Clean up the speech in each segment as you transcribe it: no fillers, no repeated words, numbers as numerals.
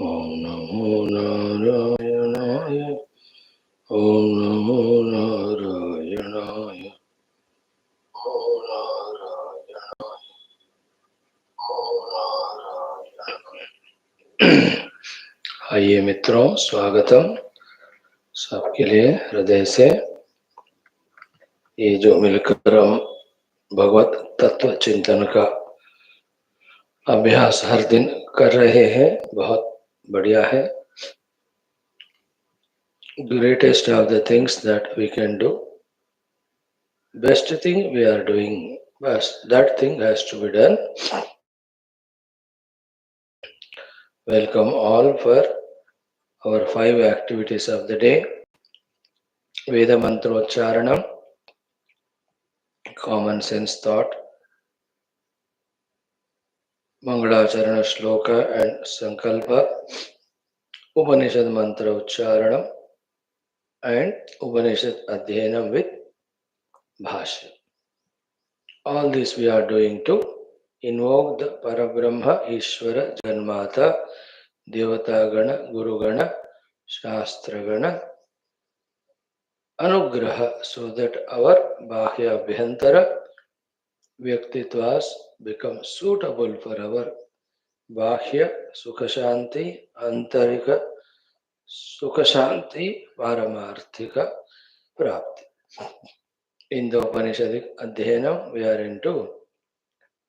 Om Namo Narayanaaya. Om Namo Narayanaaya. Om Narayanaaya. Om Narayanaaya. आइए मित्रों, स्वागतम सबके लिए हृदय से। ये जो मिलकर हम भगवत तत्व चिंतन का अभ्यास हर दिन कर रहे हैं, बहुत बढ़िया है। Greatest of the things that we can do, best thing we are doing, but that thing has to be done. Welcome all for our 5 activities of the day. Veda Mantrocharanam, common sense thought, Mangalacharana Shloka and Sankalpa, Upanishad Mantra Ucharanam, and Upanishad Adhyanam with Bhashyam. All this we are doing to invoke the Parabrahma, Ishvara, Janmata, Devata Gana, Guru Gana, Shastra Gana, Anugraha, so that our Bhakya Abhyantara Vyaktitwas become suitable for our Bhakya Sukha-shanti, Antarika Sukha-shanti, Paramarthika Prapti. In the Upanishadic Adhyanam, we are into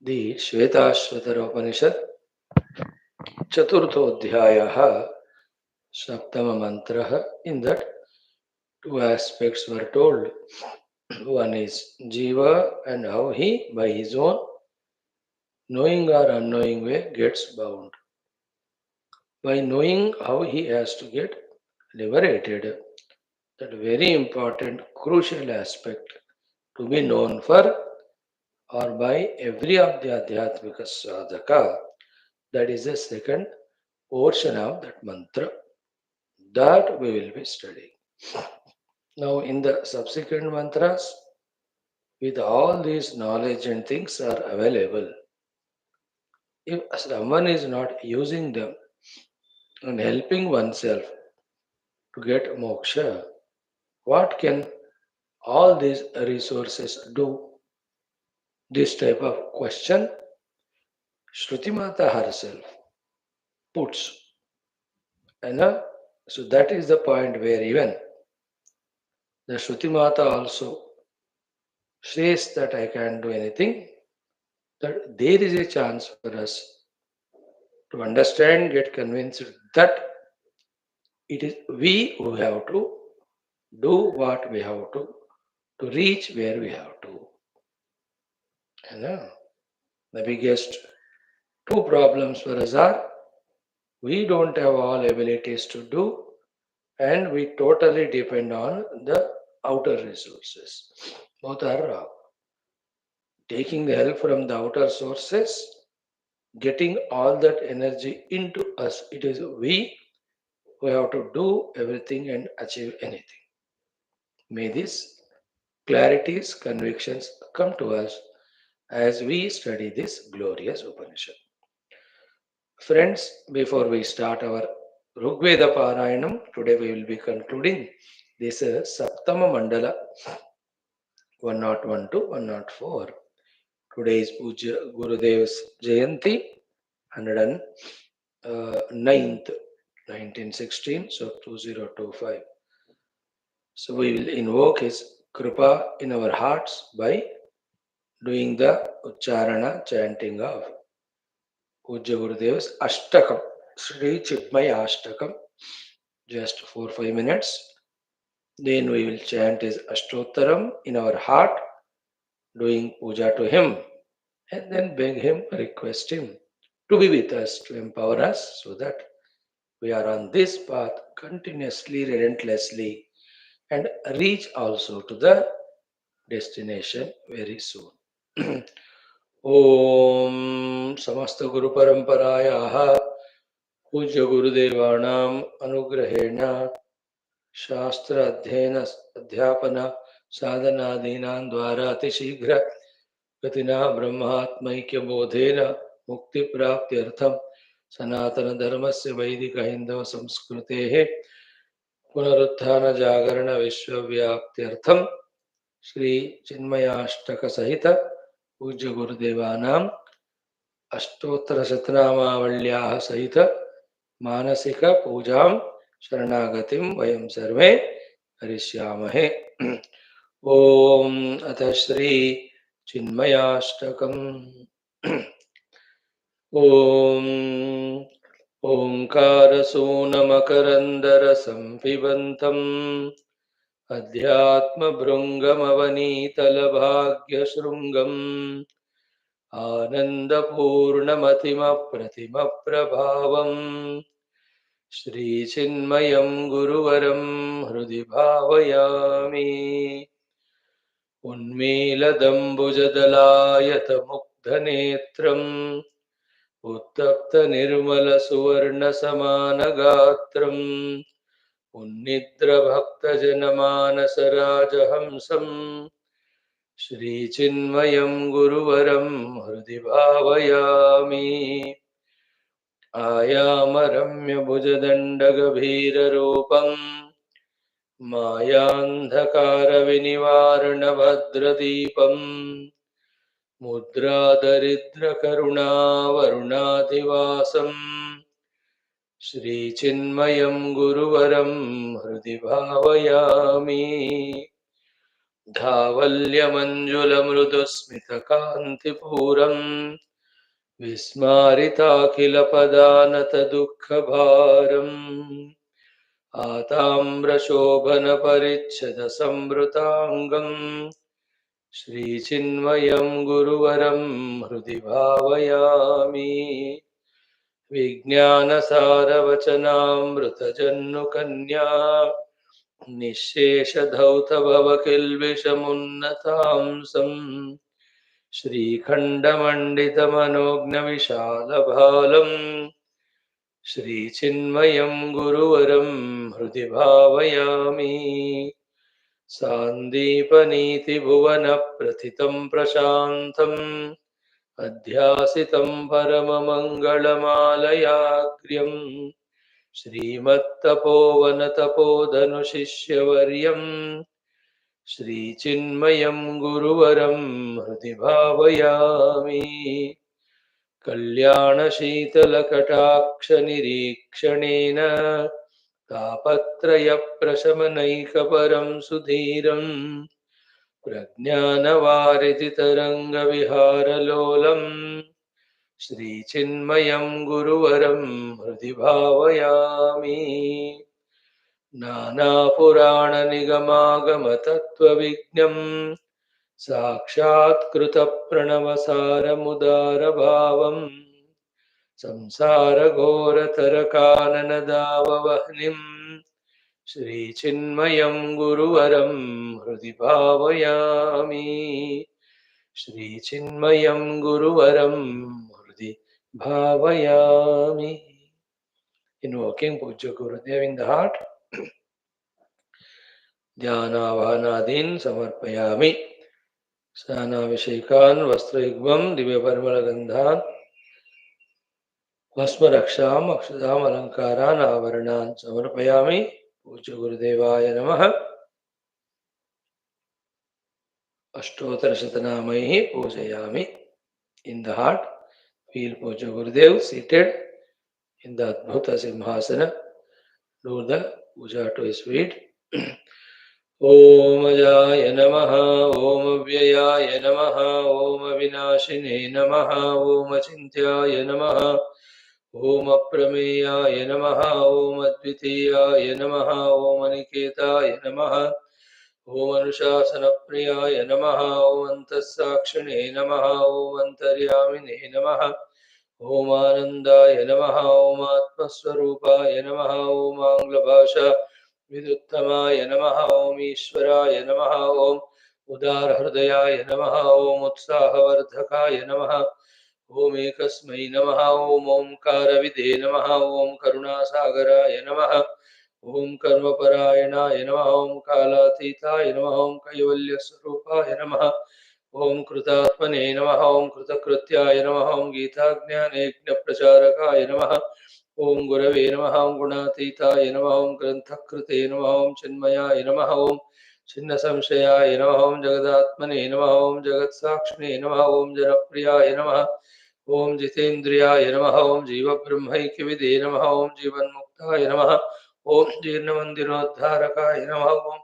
the Shwethashwathara Upanishad, Chaturthodhyayaha, Saptama Mantraha. In that, 2 aspects were told. One is JEEVA and how he, by his own knowing or unknowing way, gets bound. By knowing how he has to get liberated, that very important, crucial aspect to be known for or by every of the Adhyatmika sadhaka. That is the second portion of that mantra that we will be studying. Now, in the subsequent mantras, with all these knowledge and things are available, if someone is not using them and helping oneself to get moksha, what can all these resources do? This type of question Shruti Mata herself puts. And so that is the point where even the Shruti Mata also says that I can't do anything, that there is a chance for us to understand, get convinced that it is we who have to do what we have to reach where we have to. And the biggest 2 problems for us are we don't have all abilities to do, and we totally depend on the outer resources. Both are wrong. Taking the help from the outer sources, getting all that energy into us. It is we who have to do everything and achieve anything. May these clarities, convictions come to us as we study this glorious Upanishad. Friends, before we start our Rigveda Parayanam, today we will be concluding this Saptama Mandala 101 to 104. Today is Puja Gurudev's Jayanti, 109th, 1916, so 2025. So we will invoke his Kripa in our hearts by doing the Ucharana chanting of Puja Gurudev's Ashtakam, Sri Chitmaya Ashtakam, just 4-5 minutes. Then we will chant his Ashtottaram in our heart, doing puja to him, and then beg him, request him to be with us, to empower us, so that we are on this path continuously, relentlessly, and reach also to the destination very soon. Om Samasta Guru Paramparayaha Puja Gurudevanam Anugrahena Shastra Adhyana Adhyapana Sadhanadinam Dvara Atishighra Gatina Brahmatmaikya Bodhena Mukti Praptyartham सनातनधर्मस्य वैदिकहिन्दवसंस्कृतेः पुनरुत्थानजागरणविश्वव्याप्त्यर्थं श्री चिन्मयाष्टकसहित पूज्य गुरुदेवानां अष्टोत्तरशतनामावल्याः सहित मानसिक पूजां शरणागतिं वयं सर्वे करिष्यामहे। ओम अथ श्री चिन्मयाष्टकम्। ओम ओंकारसूनमकरन्दरसंपिबन्तम् अध्यात्मभृङ्गमवनीतलभाग्यशृङ्गम् आनन्दपूर्णमतिमप्रतिमप्रभावम् श्रीचिन्मयं गुरुवरं हृदि भावयामि। उन्मीलदम्बुजदलायतमुग्धनेत्रम् उत्तप्तनिर्मलसुवर्णसमानगात्रम् उन्निद्रभक्तजनमानसराजहंसम् श्रीचिन्मयं गुरुवरं हृदि भावयामि। आयामरम्यभुजदण्डगभीररूपम् मायान्धकारविनिवारणभद्रदीपम् मुद्रादरिद्रकरुणावरुणाधिवासम् श्रीचिन्मयं गुरुवरं हृदि भावयामि। धावल्यमञ्जुलमृदुस्मितकान्तिपूरम् विस्मारिताखिलपदानतदुःखभारम् आताम्रशोभनपरिच्छदसंवृताङ्गम् श्रीचिन्मयं गुरुवरं हृदि भावयामि। विज्ञानसारवचनामृतजन्नुकन्या निःशेषधौतभवकिल्बिषमुन्नतांसम् श्रीखण्डमण्डितमनोज्ञविशालभालम् श्रीचिन्मयं गुरुवरं हृदि भावयामि। सान्दीपनीतिभुवनप्रथितं प्रशान्तम् अध्यासितं परममङ्गलमालयाग्र्यम् श्रीमत्तपोवनतपोधनुशिष्यवर्यम् श्रीचिन्मयं गुरुवरं हृदि भावयामि। कल्याणशीतलकटाक्षनिरीक्षणेन तापत्रयप्रशमनैकपरं सुधीरम् प्रज्ञानवारिधितरङ्गविहारलोलम् श्रीचिन्मयं गुरुवरं हृदि भावयामि। नानापुराणनिगमागमतत्त्वविज्ञम् साक्षात्कृतप्रणवसारमुदारभावम् संसारघोरतरकाननदाववह्निम् श्रीचिन्मयं गुरुवरं हृदि भावयामि। श्रीचिन्मयं गुरुवरं हृदि भावयामि। Invoking Pujya Gurudev in the heart. ध्यानावाहनादीन् समर्पयामि। स्नानाभिषेकान् वस्त्रयुग्मं दिव्यपरिमलगन्धान् भस्मरक्षाम् अक्षताम् अलङ्कारान् आभरणान् समर्पयामि। पूज्य गुरुदेवाय नमः। अष्टोत्तरशतनामैः पूजयामि. In the heart, feel Pujya Gurudev seated in the Adbhuta Simhasana. Do the puja to his feet. ओम अजाय नमः, ओम व्ययाय नमः, ओम विनाशिने नमः, ओम चिन्त्याय नमः, ओम अप्रमेयाय नमः, ओम अद्वितीयाय नमः, ओम अनिकेताय नमः, ओम अनुशासनप्रियाय नमः, ओम अन्तःसाक्षिणे नमः, ओम अन्तर्यामिने नमः, ओम आनन्दाय नमः, ओम आत्मस्वरूपाय नमः, ओम आङ्ग्लभाषा विदुत्तमाय नमः, ओम ईश्वराय नमः, ओम उदारहृदयाय नमः, ओम उत्साहवर्धकाय नमः, ओम एकस्मै नमः, ओम ओंकारविदे नमः, ओम करुणासागराय नमः, ओम कर्मपरायणाय नमः, ओम कालातीताय नमः, ओम कैवल्यस्वरूपाय नमः, Om Krutatmane Namaha, Om Krutakrutyaaya Namaha, Om Gita-gnane-yajna-pracharakaaya Namaha, Om Gurave Namaha, Om Gunatitaaya Namaha, Om Granthakruté Namaha, Om Chinmayaya Namaha, Om Chinnasamshayaya Namaha, Om Jagadatmane Namaha, Om Jagatsakshine Namaha, Om Janapriyaya Namaha, Om Jitendriyaya Namaha, Om Jiva Brahmaikivide Namaha, Om Jivanmuktaya Namaha, Om Jirnamandirodharakaya Namaha, Om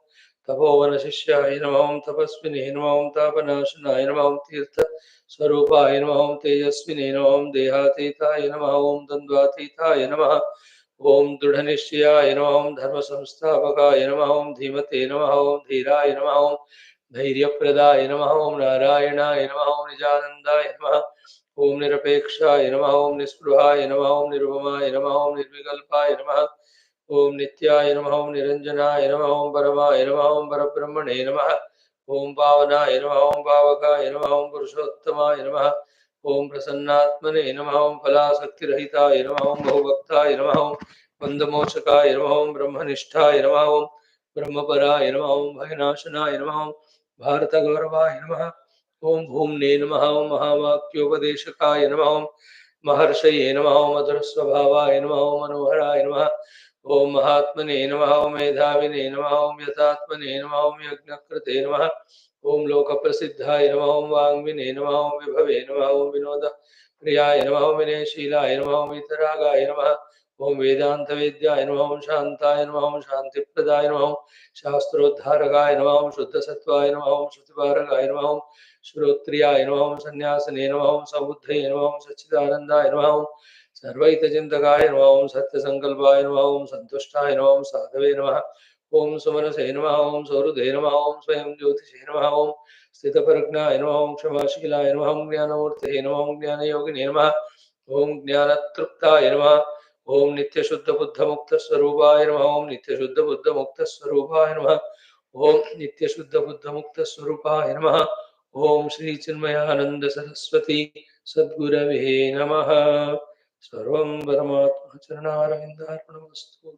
Tapovan शिष्याय नमः ओं तपस्विने नमः ओं तापनाशनाय नमः ओं तीर्थ स्वरूपाय नमः ओं तेजस्विने नमः ओं देहातीताय नमः ओं द्वन्द्वातीताय नमः ओं दृढ़निश्चयाय नमः ओं धर्म संस्थापकाय नमः ओं धीमते नमः ओं धीराय नमः ओं धैर्यप्रदाय नमः ओं नारायणाय नमः ओं निजानन्दाय नमः ओं निरपेक्षाय नमः ओं निस्पृहाय नमः ओं निरुपमाय नमः ओं निर्विकल्पाय नमः ओम नित्याय नमः ओम निरंजनाय नमः ओम परमाय नमः ओम परब्रह्मणे नमः ओम पावनाय नमः ओम पावकाय नमः ओम पुरुषोत्तमाय नमः ओम प्रसन्नात्मने नमः ओम फलासक्तिरहिताय नमः ओम बहुभक्ताय नमः ओम बन्धमोचकाय नमः ओम ब्रह्मनिष्ठाय नमः ओम ब्रह्मपराय नमः ओम भयनाशनाय नमः ओम भारतगौरवाय नमः ओम भूम्ने नमः ओम महावाक्योपदेशकाय नमः ओम महर्षये नमः ओम मधुरस्वभावाय नमः ओम मनोहराय नमः ओम महात्मने नमः ओम मेधाविने नमः ओम यथात्मने नमः ओम यज्ञकृते नमः ओम लोकप्रसिद्धाय नमः ओम वाङ्मिने नमः ओम विभवे नमः ओम विनोद प्रियाय नमः ओम विनयशीलाय नमः ओम वितरागाय नमः ओम वेदान्तवेद्याय नमः ओम शान्ताय नमः ओम शान्तिप्रदाय नमः ओम शास्त्रोद्धारकाय नमः ओम शुद्धसत्त्वाय नमः ओम श्रुतिपारकाय नमः ओम श्रोत्रियाय नमः ओम सन्न्यासिने नमः ओम समुद्धये नमः ओम सच्चिदानन्दाय नमः ओम सर्वैतचिन्तकाय नमः ओम सत्यसङ्कल्पाय नमः ओम सन्तुष्टाय नमः ओम साधवे नमः ओम सुमनसे नमः ओम सौहृदे नमः ओम स्वयं ज्योतिषे नमः ओम स्थितप्रज्ञाय नमः ओम क्षमाशीलाय नमः ओम ज्ञानमूर्तये नमः ओम ज्ञानयोगिने नमः ओम ज्ञानतृप्ताय नमः ओम नित्यशुद्धबुद्धमुक्तस्वरूपाय नमः ओम नित्यशुद्धबुद्धमुक्तस्वरूपाय नमः ओम नित्यशुद्धबुद्धमुक्तस्वरूपाय नमः ओम श्री चिन्मयानंद सरस्वती सद्गुरवे नमः सर्वं परमात्मा चरणारविन्दार्पणमस्तु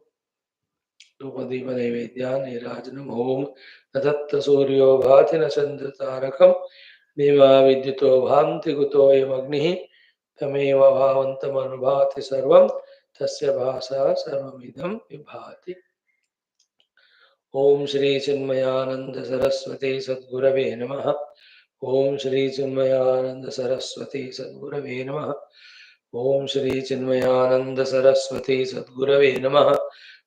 धूपदीपनैवेद्यान् नीराजनम् ओम न तत्र सूर्यो भाति न चन्द्रतारकं देवा विद्युतो भान्ति कुतोऽयमग्निः तमेव भावन्तमनुभाति सर्वं तस्य भासा सर्वमिदं विभाति ओम श्री चिन्मयानंद सरस्वती सद्गुरवे नमः ओम श्री चिन्मयानंद सरस्वती सद्गुरवे नमः ओम श्री चिन्मयानंद सरस्वती सद्गुरवे नमः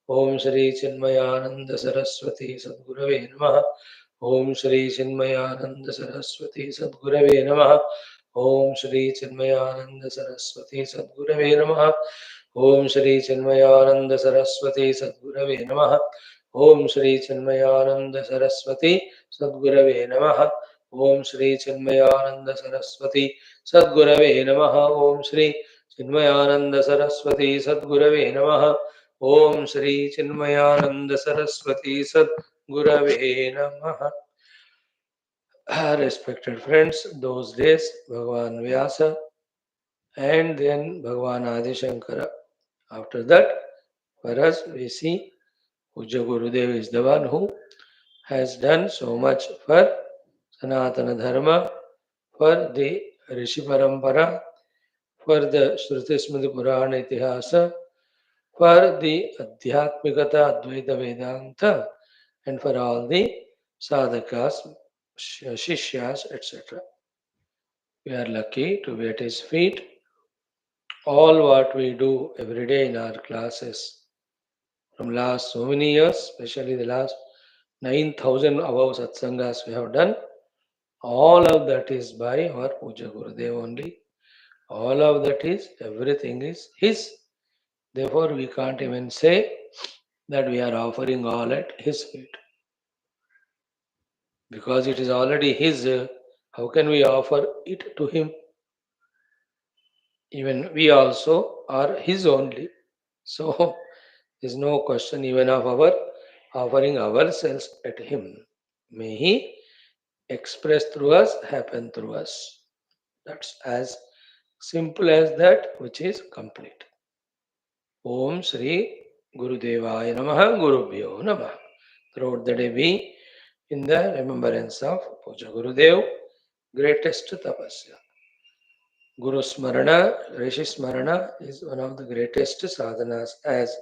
ओम श्री चिन्मयानंद सरस्वती सद्गुरवे नमः ओम श्री चिन्मयानंद सरस्वती सद्गुरवे नमः ओम श्री चिन्मयानंद सरस्वती सद्गुरवे नमः ओम श्री चिन्मयानंद सरस्वती सद्गुरवे नमः ओम श्री चिन्मयानंद सरस्वती सद्गुरवे नमः ओम श्री चिन्मयानंद सरस्वती सद्गुरवे नमः ओम श्री चिन्मयानंद सरस्वती सद्गुरवे नमः ओम श्री चिन्मयानंद सरस्वती सद्गुरवे नमः Respected friends, those days Bhagavan Vyasa and then Bhagavan Adi Shankara. After that, for us, we see Puja Gurudev is the one who has done so much for Sanatana Dharma, for the Rishi Parampara, for the Shruti Smriti Purana Itihasa, for the Adhyatmikata Advaita Vedanta, and for all the sadhakas, shishyas, etc. We are lucky to be at his feet. All what we do every day in our classes from last so many years, especially the last 9,000 above satsangas we have done, all of that is by our Puja Gurudev only. All of that is, everything is his. Therefore, we can't even say that we are offering all at his feet. Because it is already his, how can we offer it to him? Even we also are his only. So, there is no question even of our offering ourselves at him. May he express through us, happen through us. That's as simple as that, which is complete. Om Shri Gurudevaya Namaha Gurubhyo Namaha. Throughout the day, we in the remembrance of Puja Gurudev greatest tapasya. Guru Smarana, Rishi Smarana is one of the greatest sadhanas as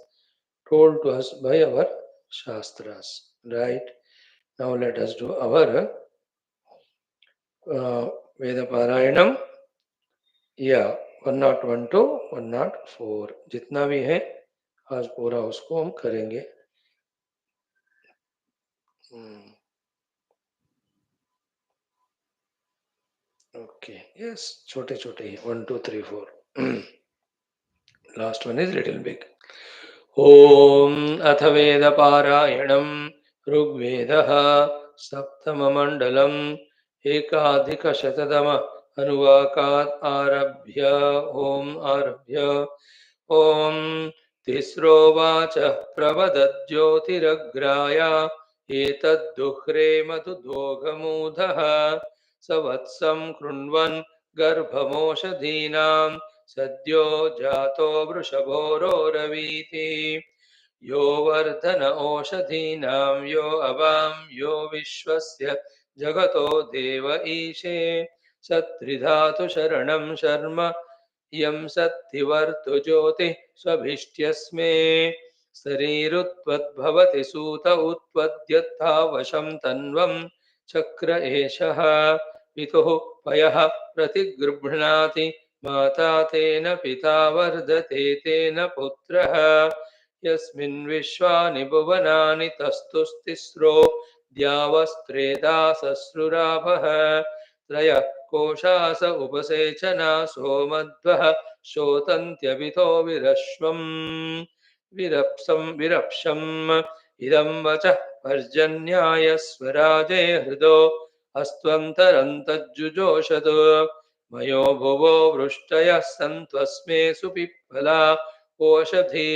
told to us by our Shastras. Right? Now let us do our Veda Parayanam. Yeah, 101 to 104 जितना भी है आज पूरा उसको हम करेंगे. Okay, yes, छोटे छोटे ही 1 2 3 4. Last one is little big. ॐ अथ वेदपारायणम् ऋग्वेदः सप्तममण्डलम् एकाधिकशततम अनुवाकात् आरभ्य ॐ तिस्रोवाच प्रवदज्योतिरग्राय एतद्दुह्रे मधुदोघमूधः स वत्सं कृण्वन् गर्भमोषधीनां सद्यो जातो वृषभोरोरवीति यो वर्धन ओषधीनां यो अवां यो विश्वस्य जगतो देव ईशे सत्रिधातु शरणं शर्म यं सत्तिवर्तु ज्योतिः स्वभिष्ट्यस्मे शरीरुत्वद्भवति सूत उत्पद्यत्था वशं तन्वं चक्र एषः पितुः पयः प्रतिगृह्णाति माता तेन पिता वर्धते तेन पुत्रः यस्मिन् विश्वानि भुवनानि तस्तुस्तिस्रो द्यावस्त्रेधासस्रुराभः त्रयः कोशास उपसेचनासो मध्वः शोतन्त्यभितो विरप्सम् इदं वचः पर्जन्याय स्वराजे हृदो अस्त्वन्तरन्तज्जुजोषत् मयो भुवो वृष्टयः सन्त्वस्मे सुपिप्पला ओषधीर्देवगोपाः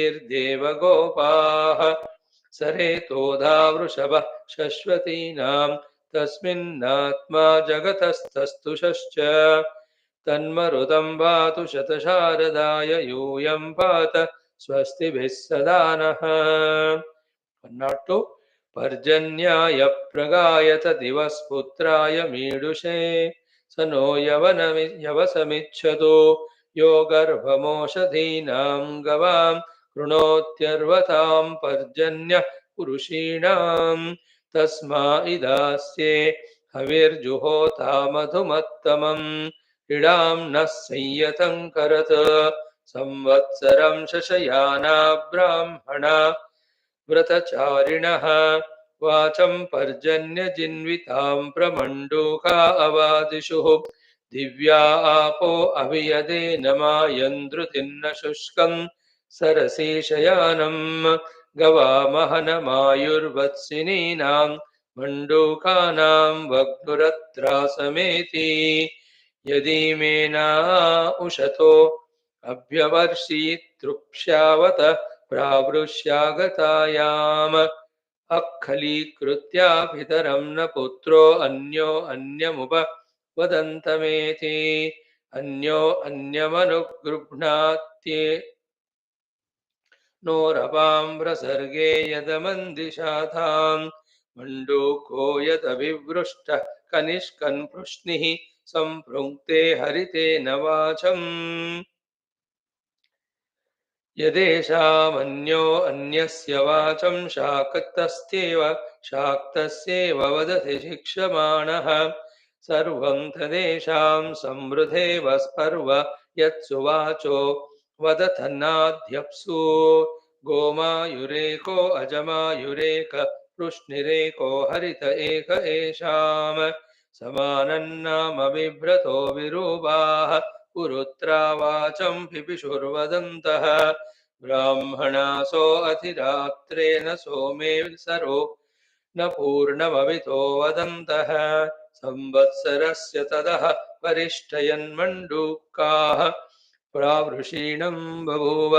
सरेतोधा वृषभः शश्वतीनां तस्मिन्नात्मा जगतस्तस्तुषश्च तन्मरुतं पातु शतशारदाय यूयं पात स्वस्तिभिः सदा नः. 102 पर्जन्याय प्रगायत दिवस्पुत्राय मीडुषे स नो यवसमिच्छतु यो गर्भमोषधीनां गवां कृणोत्यर्वतां पर्जन्य पुरुषीणां तस्मा इदास्ये हविर्जुहोता मधुमत्तमम् इडां नः संयतं करत संवत्सरं शशयाना ब्राह्मणा व्रतचारिणः वाचं पर्जन्यजिन्वितां प्रमण्डूका अवादिषुः दिव्या आपो अभियदेन मायन्द्रुतिन्न शुष्कं सरसीशयानं गवामहनमायुर्वत्सिनीनां मण्डूकानां वग्नुरत्रासमेति यदि मेना उशतो अभ्यवर्षीतृप्स्यावत प्रावृष्यागतायाम् अक्खलीकृत्या पितरं न पुत्रो अन्यो अन्यमुप वदन्तमेति अन्यो अन्यमनुगृह्णात्ये नोरपां प्रसर्गे यदमन्दिशातां मण्डूको यदभिवृष्टः कनिष्कन् पृश्निः सम्पृक्ते हरितेन वाचम् यदेषामन्यो अन्यस्य वाचं शाक्तस्येव वदति शिक्षमाणः सर्वं तदेषां समृद्धेव स्पर्व यत्सु वाचो वदथन्नाद्यप्सु गोमायुरेको अजमायुरेक पृश्निरेको हरित एक एषां समानन्नाम बिभ्रतो विरूपाः पुरुत्रा वाचं पिपिशुर्वदन्तः ब्राह्मणासो अधिरात्रेण सोमे सरो न पूर्णमवितो वदन्तः संवत्सरस्य तदः परिष्टयन्मण्डूकाः प्रावृषीणं बभूव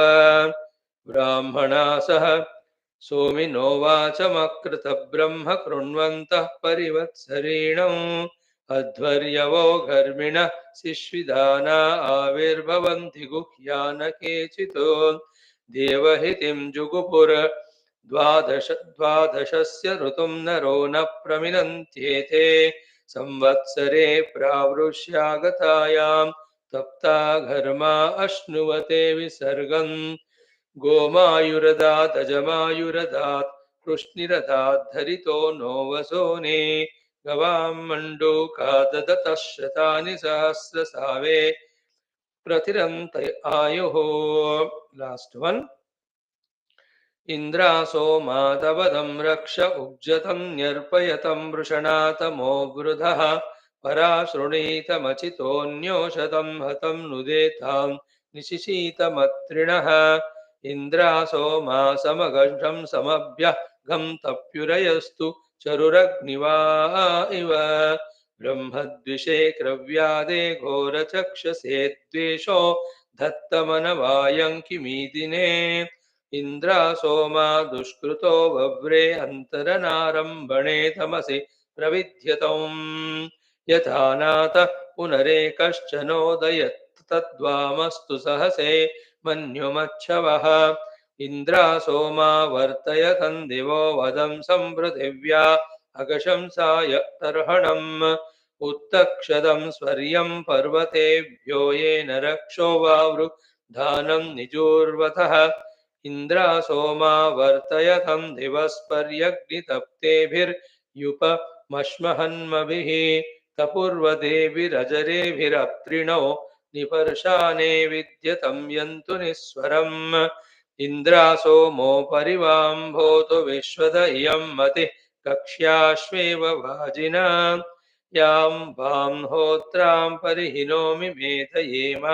ब्राह्मणासः सोमिनो वाचमकृतब्रह्म कृण्वन्तः परिवत्सरेणम् अध्वर्यवो घर्मिणः शिश्विदाना आविर्भवन्ति गुह्यान केचित् देवहितिं जुगुपुर द्वादशस्य ऋतुं नरो न प्रमिनन्त्येते संवत्सरे प्रावृष्यागतायां तप्ता घर्मा अश्नुवते विसर्गम् गोमायुरदात् अजमायुरदात् कृष्णिरदात् धरितो नो वसोने गवां मण्डूकाददतः शतानि सहस्रसावे प्रतिरन्त आयुः. Last one. इन्द्रासो मातवदं रक्ष उग्जतं न्यर्पयतं वृषणातमो वृधः पराशृणीतमचितोऽन्योषतं हतं नुदेतां निशिशीतमत्रिणः इन्द्रासो मासमगषं समभ्यः घं तप्युरयस्तु चरुरग्निवा इव ब्रह्मद्विषे क्रव्यादे घोरचक्षसे द्वेषो धत्तमनवायं किमीदिने इन्द्रासो मा दुष्कृतो वव्रे अन्तरनारम्भणे तमसि प्रविध्यतम् यथा नातः पुनरेकश्च नोदयत् तद्वामस्तु सहसे मन्युमच्छवः इन्द्रासो मा वर्तयतं दिवो वदं सम्पृथिव्या अकशंसाय तर्हणम् उत्तक्षदं स्वर्यं पर्वतेभ्यो येन रक्षो वावृधानं निजूर्वतः इन्द्रासो मा वर्तयतं दिवस्पर्यग्नितप्तेभिर्युपमश्महन्मभिः तपूर्वदेभिरजरेभिरप्त्रिणो निपर्शाने विद्यतं यन्तु निःस्वरम् इन्द्रासो मोपरि वाम्भोतु विश्वद इयं मतिः कक्ष्याश्वेव वाजिना यां वां होत्रां परिहिनोमि मेधयेम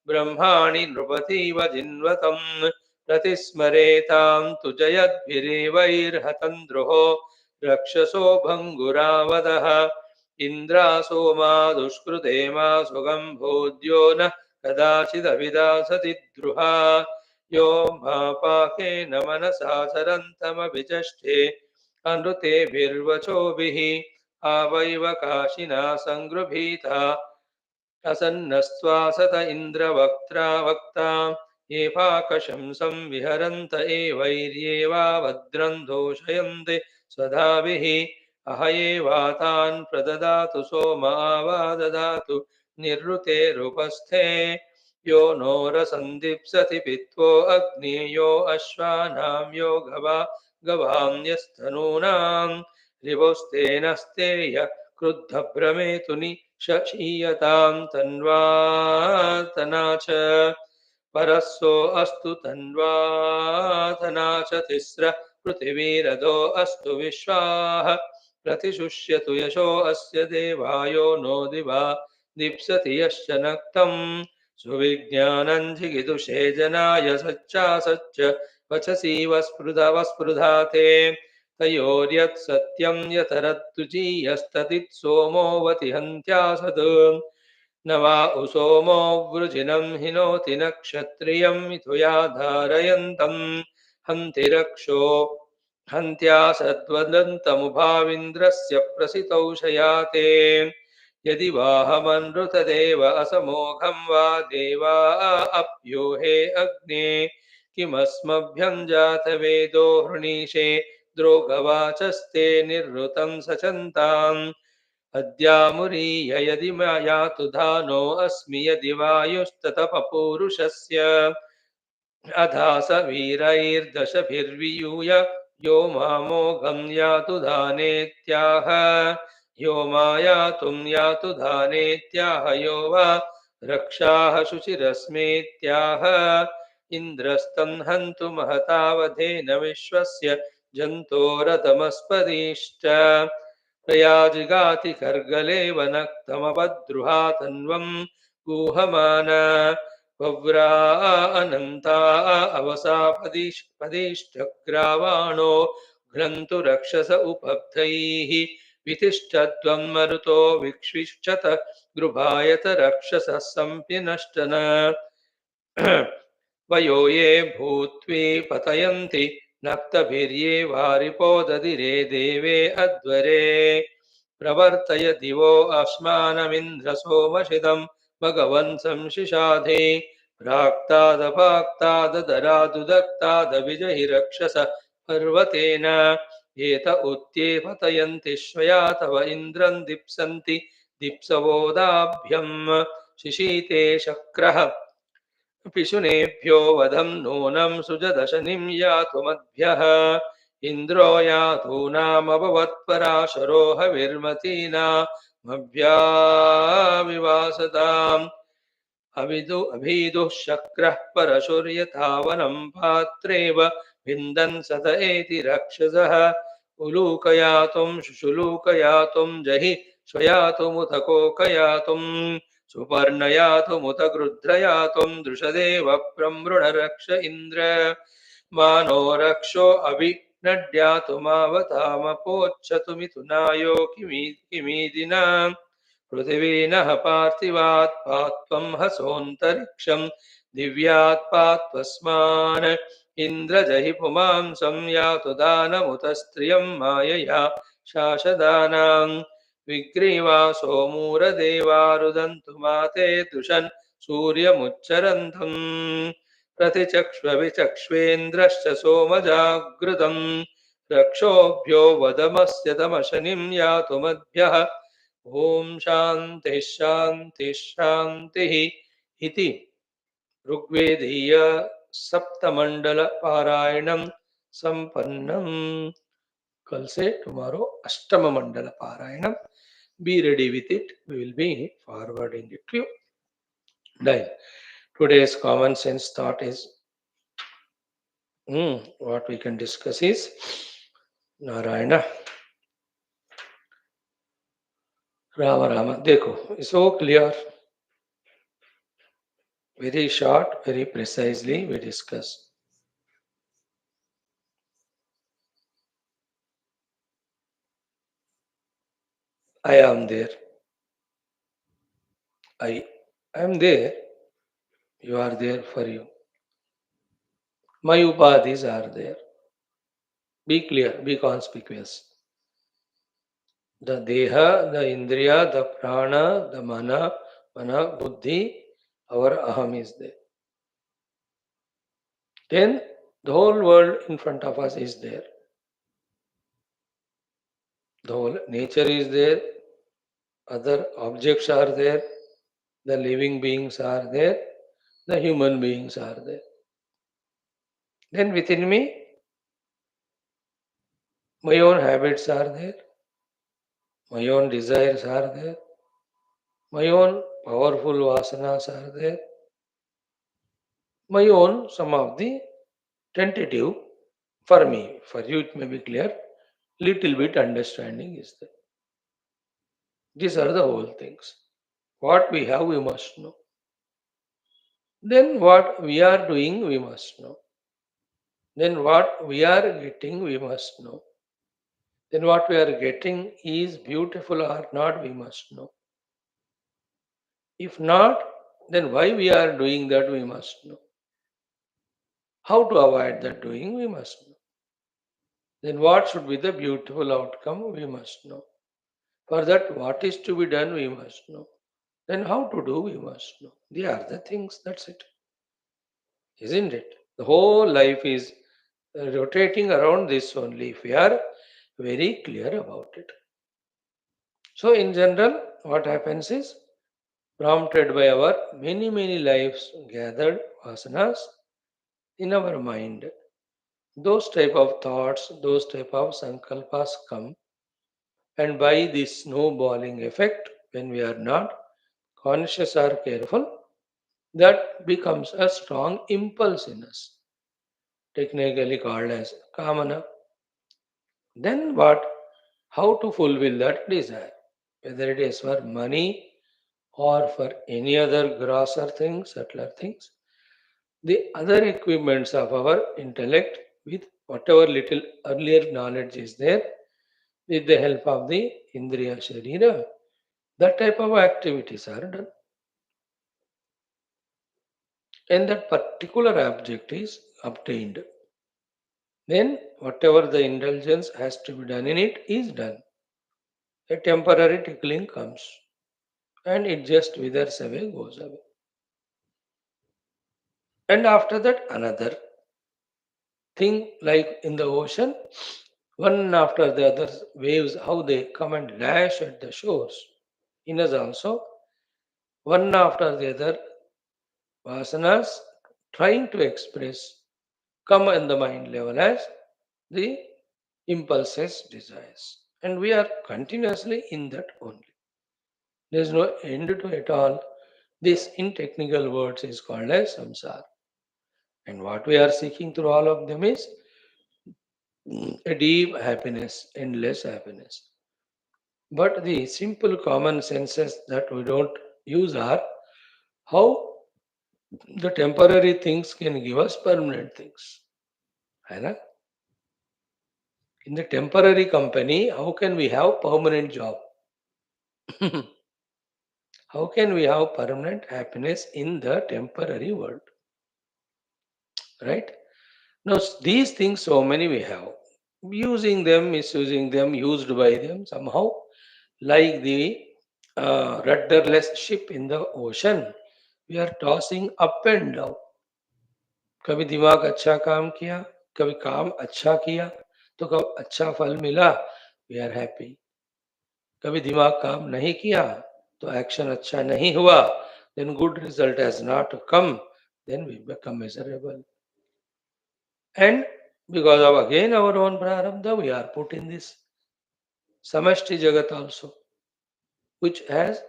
ब्रह्माणि नृपतीव जिन्वतम् प्रतिस्मरेतां तु जयद्भिरेवैर्हतं द्रुहो रक्षसो भङ्गुरावदः इन्द्रासो मा दुष्कृते मा सुगं भोज्यो न कदाचिदभिदासति द्रुहा यो मा पाकेन मनसा सरन्तमभिचष्टे अनृतेभिर्वचोभिः आवैव काशिना सङ्गृभीता असन्नस्त्वासत इन्द्रवक्त्रा वक्ता ये पाकशंसं विहरन्त एवैर्येवावद्रं दोषयन्ते स्वधाभिः अहयेवातान् प्रददातु सोम आवाददातु निर्ऋतेरुपस्थे यो नो रसन्दीप्सति पित्वो अग्नेयो अश्वानां यो गवाम्यस्तनूनां रिवोस्तेनस्तेय क्रुद्धभ्रमेतु निशशीयतां तन्वातना च परस्सो अस्तु तन्वातना च तिस्र पृथिवीरधो अस्तु विश्वाः प्रतिशुष्यतु यशो अस्य देवायो नो दिवा दीप्सति यश्च नक्तम् सुविज्ञानं जिगिदुषे जनाय सच्चासच्च वचसि वस्पृधा ते तयोर्यत् सत्यं यतरत्तु जीयस्ततित् सोमोऽवति हन्त्यासत् न वा उसोमो वृजिनं हिनोति नक्षत्रियं मिथुया धारयन्तं हन्ति रक्षो हन्त्यासद्वदन्तमुभाविन्द्रस्य प्रसितौ शयाते यदि वाहमनृतदेव असमोघं वा देवा अप्यूहे अग्ने किमस्मभ्यं जातवेदो हृणीषे द्रोगवाचस्ते निर्वृतं सचन्ताम् अद्यामुरीय यदि यातु धानो अस्मि यदि वायुस्ततपपूरुषस्य अधास वीरैर्दशभिर्वियूय यो मामोघं यातु धानेत्याह यो मायातुं यातु धानेत्याह यो वा रक्षाः शुचिरस्मेत्याह इन्द्रस्तं हन्तु महतावधेन विश्वस्य जन्तोरतमस्पदिष्ट प्रयाजिगाति कर्गलेव नक्तमपद्रुहा तन्वं गूहमान वव्रा अनन्ता अवसापदिष्टग्रावाणो घ्नन्तु रक्षस उपब्धैः वितिष्ठद्वं मरुतो विक्ष्विष्टत गृभायत रक्षसः सम्प्यनष्टन वयो ये भूत्वे पतयन्ति नक्तभिर्ये वारिपोदधिरे देवे अध्वरे प्रवर्तय दिवो अस्मानमिन्द्रसोमशिदं भगवन् संशिशाधे प्राक्तादपाक्ताददरादुदत्तादविजहि रक्षस पर्वतेन एत उत्ये पतयन्ति श्वया तव इन्द्रं दीप्सन्ति दीप्सवोदाभ्यं शिशीते शक्रः पिशुनेभ्यो वधं नूनं सुजदशनिं यातु मद्भ्यः इन्द्रो यातूनामभवत्पराशरो हविर्मतीनामव्याविवासताम् अभिदुः शक्रः परशुर्यथावनं पात्रेव विन्दन् सत एति रक्षसः उलूकयातुं शुशुलूकयातुं जहि श्वयातुमुत कोकयातुं सुपर्णयातुमुत गृध्रयातुं दृशदेव प्रमृणरक्ष इन्द्र मानो रक्षो अभिनड्यातुमावतामपोच्छतु मिथुनायो किमीदिनाम् पृथिवीनः पार्थिवात् पात्वं हसोऽन्तरिक्षं दिव्यात् पात्वस्मान् इन्द्रजहि पुमांसं यातु दानमुत स्त्रियं मायया शासदानां विग्रीवासो मूरदेवा रुदन्तु माते दुषन् सूर्यमुच्चरन्तम् प्रतिचक्ष्वविचक्ष्वेन्द्रश्च सोमजागृतं रक्षोभ्यो वदमस्य तमशनिं यातु मद्भ्यः ओम शांति शांति शांति इति ऋग्वेदीय सप्तमंडल पारायणम संपन्नम. कल से टुमारो अष्टम मंडल पारायणम. Be ready with it. We will be forwarding it to you. Then today's common sense thought is what we can discuss is Narayana Rama Rama. देखो, so clear. Very short, very precisely we discuss. I am there. I am there. You are there for you. My upadhis are there. Be clear, be conspicuous. The deha, the indriya, the prana, the mana, buddhi, our aham is there. Then the whole world in front of us is there. The whole nature is there. Other objects are there. The living beings are there. The human beings are there. Then within me, my own habits are there. My own desires are there. My own powerful vasanas are there. My own, some of the tentative, for me, for you it may be clear, little bit understanding is there. These are the whole things. What we have, we must know. Then what we are doing, we must know. Then what we are getting, we must know. Then what we are getting is beautiful or not, we must know. If not, then why we are doing that, we must know. How to avoid that doing, we must know. Then what should be the beautiful outcome, we must know. For that, what is to be done, we must know. Then how to do, we must know. They are the things, that's it. Isn't it? The whole life is rotating around this only if we are very clear about it. So in general, what happens is, prompted by our many lives gathered vasanas in our mind, those type of thoughts, those type of sankalpas come, and by this snowballing effect, when we are not conscious or careful, that becomes a strong impulse in us, technically called as kamana. Then what? How to fulfill that desire, whether it is for money or for any other grosser things, subtler things, the other equipments of our intellect, with whatever little earlier knowledge is there, with the help of the indriya sharira, that type of activities are done. And that particular object is obtained. Then whatever the indulgence has to be done in it is done. A temporary tickling comes and it just withers away, goes away. And after that, another thing, like in the ocean, One after the other waves, how they come and dash at the shores. In us also, one after the other vasanas trying to express come in the mind level as the impulses, desires. And we are continuously in that only. There is no end to it all. This in technical words is called as samsara. And what we are seeking through all of them is a deep happiness, endless happiness. But the simple common senses that we don't use are how the temporary things can give us permanent things. है ना? In the temporary company, how can we have permanent job? How can we have permanent happiness in the temporary world? Right? Now, these things, so many we have. Using them, misusing them, used by them somehow, like the rudderless ship in the ocean. We are tossing up and down. कभी दिमाग अच्छा काम किया, कभी काम अच्छा किया, तो कब अच्छा फल मिला, वी आर हैप्पी. कभी दिमाग काम नहीं किया, तो एक्शन अच्छा नहीं हुआ, then good result has not come, then we become miserable. And because of again our own prarabdha, we are put in this samashti jagat also, which has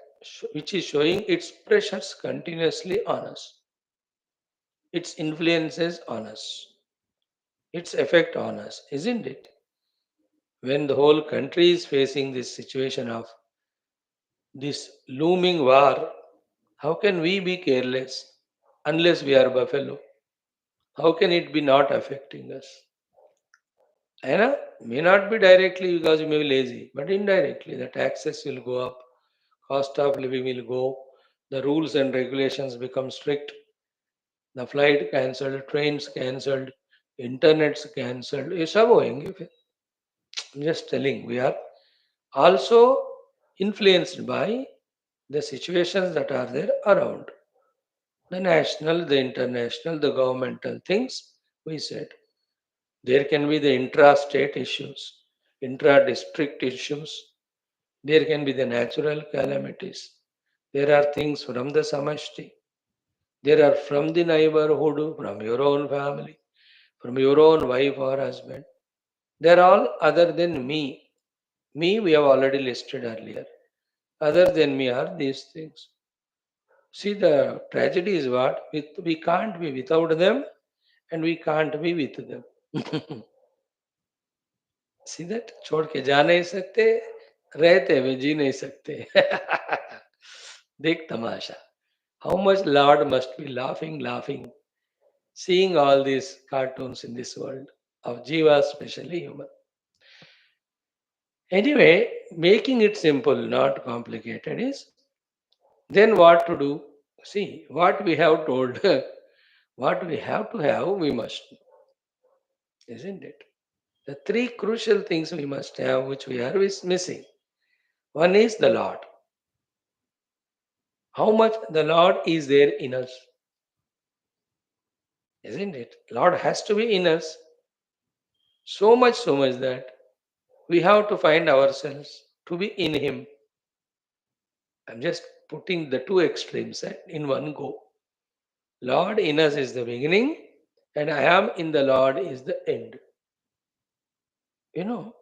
which is showing its pressures continuously on us, its influences on us, its effect on us, isn't it? When the whole country is facing this situation of this looming war, how can we be careless unless we are buffalo? How can it be not affecting us? And may not be directly because you may be lazy, but indirectly the taxes will go up, cost of living will go, the rules and regulations become strict, the flight cancelled, trains cancelled, internet's cancelled. It's going. I'm just telling, we are also influenced by the situations that are there around. The national, the international, the governmental things, we said. There can be the intra-state issues, intra-district issues. There can be the natural calamities. There are things from the samashti. There are from the neighborhood, from your own family, from your own wife or husband. They are all other than me. Me, we have already listed earlier. Other than me are these things. See, the tragedy is what? We can't be without them and we can't be with them. See that? छोड़ के जा नहीं सकते, रहते हुए जी नहीं सकते. देख तमाशा. How much Lord must be laughing, seeing all these cartoons in this world of Jiva, especially human. Anyway, making it simple, not complicated, is then what to do? See, what we have told, what we have to have, we must know, isn't it? The three crucial things we must have, which we are missing. One is the Lord. How much the Lord is there in us, isn't it? Lord has to be in us. So much that we have to find ourselves to be in Him. I'm just putting the two extremes in one go. Lord in us is the beginning, and I am in the Lord is the end. You know,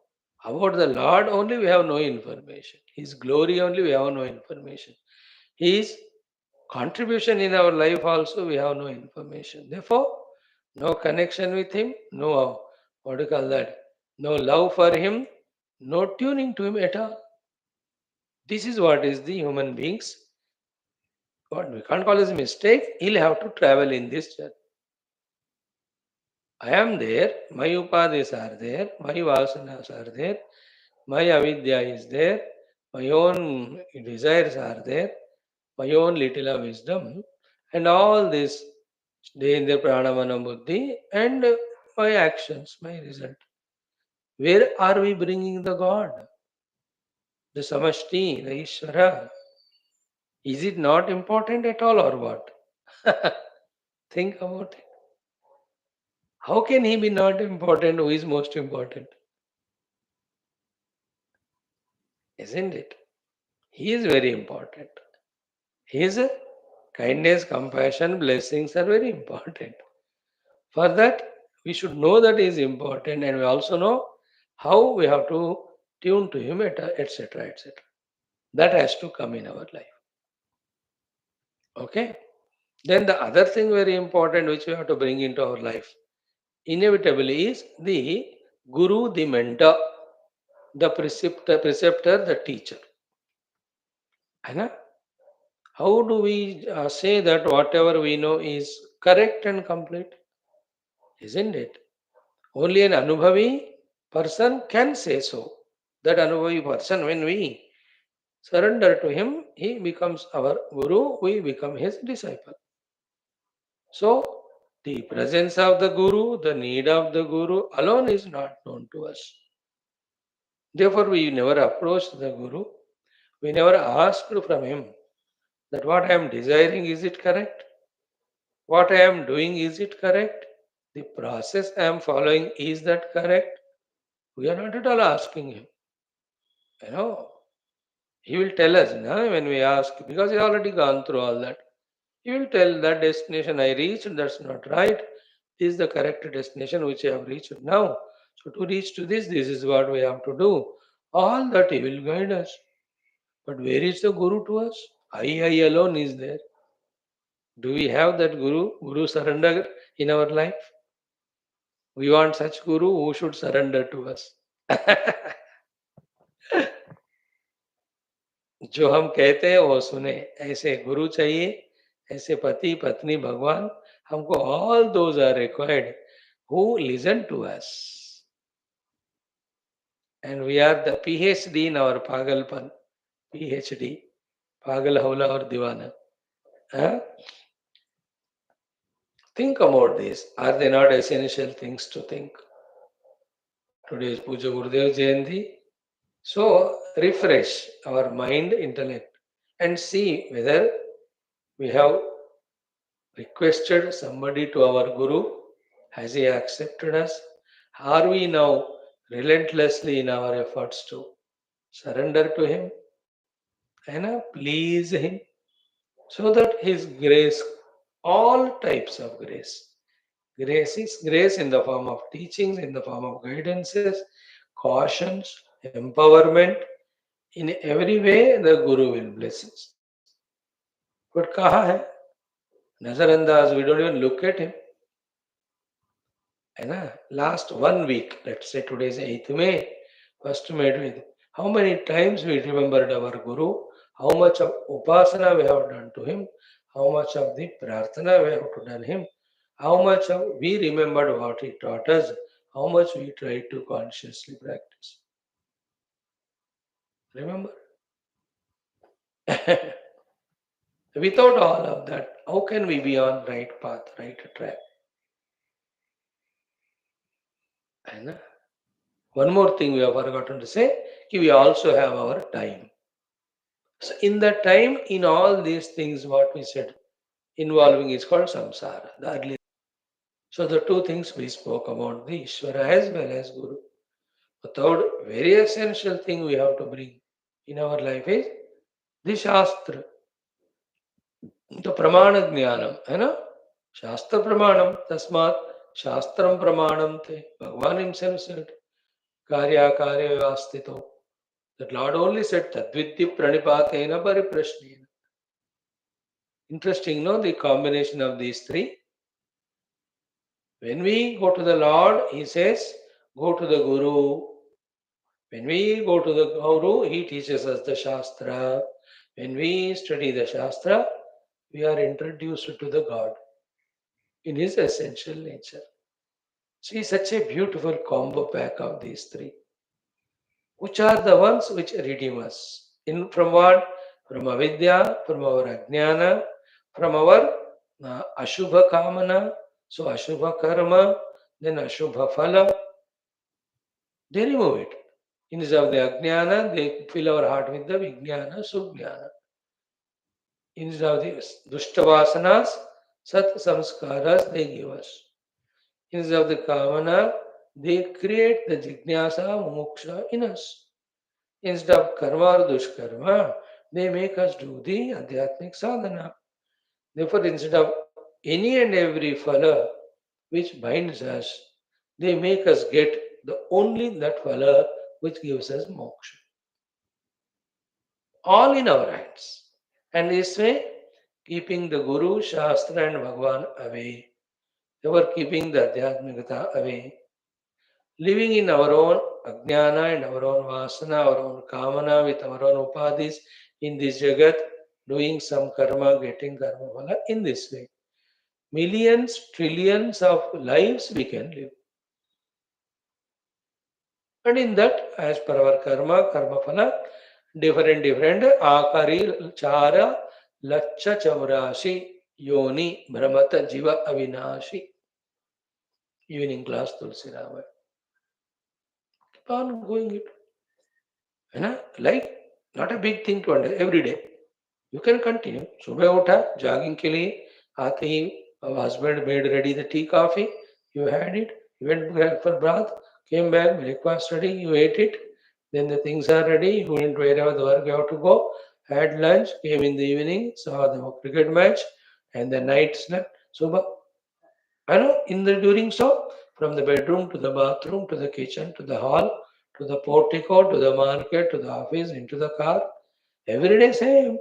about the Lord only we have no information. His glory only we have no information. His contribution in our life also we have no information. Therefore, no connection with Him, no, what do you call that? No love for Him, no tuning to Him at all. This is what is the human beings. What we can't call as a mistake. He'll have to travel in this journey. I am there, my upadhis are there, my vasanas are there, my avidya is there, my own desires are there, my own little of wisdom, and all this Dendra Pranamana Buddhi and my actions, my result. Where are we bringing the God? The Samashti, the Ishvara? Is it not important at all or what? Think about it. How can he be not important? Who is most important? isn't it? He is very important. His kindness, compassion, blessings are very important. For that, we should know that he is important, and we also know how we have to tune to him, etc. etc. That has to come in our life. Okay? Then the other thing very important which we have to bring into our life inevitably is the guru, the mentor, the preceptor, the teacher. Anna? How do we say that whatever we know is correct and complete? Isn't it? Only an Anubhavi person can say so. That Anubhavi person, when we surrender to him, he becomes our guru, we become his disciple. So, the presence of the guru, the need of the guru alone is not known to us. Therefore, we never approached the guru, we never asked from him that what I am desiring, is it correct? What I am doing, is it correct? The process I am following, is that correct? We are not at all asking him. You know, he will tell us when we ask, because he already gone through all that. He will tell that destination I reached, that's not right. This is the correct destination which I have reached now. So to reach to this is what we have to do. All that he will guide us. But where is the Guru to us? I alone is there. Do we have that Guru surrender in our life? We want such Guru who should surrender to us. जो हम कहते हैं वो सुने, ऐसे गुरु चाहिए, ऐसे पति पत्नी भगवान हमको, all those are required who listen to us, and we are the PhD in our pagalpan. PhD, pagal haula or divana. Huh? Think about this. Are they not essential things to think? Today is Puja Gurudev Jayanti. So refresh our mind, intellect, and see whether we have requested somebody to our Guru. Has he accepted us? Are we now relentlessly in our efforts to surrender to him and please him, so that his grace, all types of grace is grace in the form of teachings, in the form of guidances, cautions, empowerment. In every way, the Guru will bless us. But kaha hai? Nazarandaz, we don't even look at him. Last 1 week, let's say today is 8th May, 1st May, how many times we remembered our Guru, how much of upasana we have done to him, how much of the prarthana we have done him, how much of we remembered what he taught us, how much we tried to consciously practice. Remember? Without all of that, how can we be on right path, right track? And one more thing we have forgotten to say, we also have our time. So in that time, in all these things, what we said, involving is called samsara. So the two things we spoke about, the Ishvara as well as Guru. The third very essential thing we have to bring in our life is the Shastra, the Pramana Jnanam. Shastra Pramanam, Tasmat, Shastram Pramanam Te. Bhagavan himself said, Karya Karya Vyavastito. That Lord only said, Tadvidya Pranipatena Pariprashnena. Interesting, no? The combination of these three. When we go to the Lord, he says, go to the Guru. When we go to the Guru, he teaches us the Shastra. When we study the Shastra, we are introduced to the God in his essential nature. See, such a beautiful combo pack of these three, which are the ones which redeem us. From what? From avidya, from our ajnana, from our ashubha kamana, so ashubha karma, then ashubha phala, they remove it. Instead of the ajnana, they fill our heart with the vijnana, sujnana. Instead of the dushta sat samskaras they give us. Instead of the kamana, they create the jignasa, moksha in us. Instead of karma or dushkarma, they make us do the adhyatmic sadhana. Therefore, instead of any and every phala which binds us, they make us get the only that phala which gives us moksha. All in our hands. And this way, keeping the Guru, Shastra and Bhagavan away, ever keeping the Adhyatmikata away, living in our own ajnana and our own vasana, our own kamana with our own upadhis in this jagat, doing some karma, getting karma phala in this way. Millions, trillions of lives we can live. And in that, as per our karma, karma phala, different akari, chara, lacha chaurashi, yoni, brahmata, jiva, avinashi. Evening class, Tulsi Rama. Keep on going it. You know, like, not a big thing to understand every day. You can continue. सुबह उठा jogging के लिए आते ही husband made ready the tea coffee. You had it. You went back for bath. Came back breakfast ready. You ate it. Then the things are ready. You went wherever the work you have to go. Had lunch. Came in the evening. Saw the cricket match. And the night slept. So, I know in the doing so, from the bedroom to the bathroom to the kitchen to the hall to the portico to the market to the office into the car. Every day same.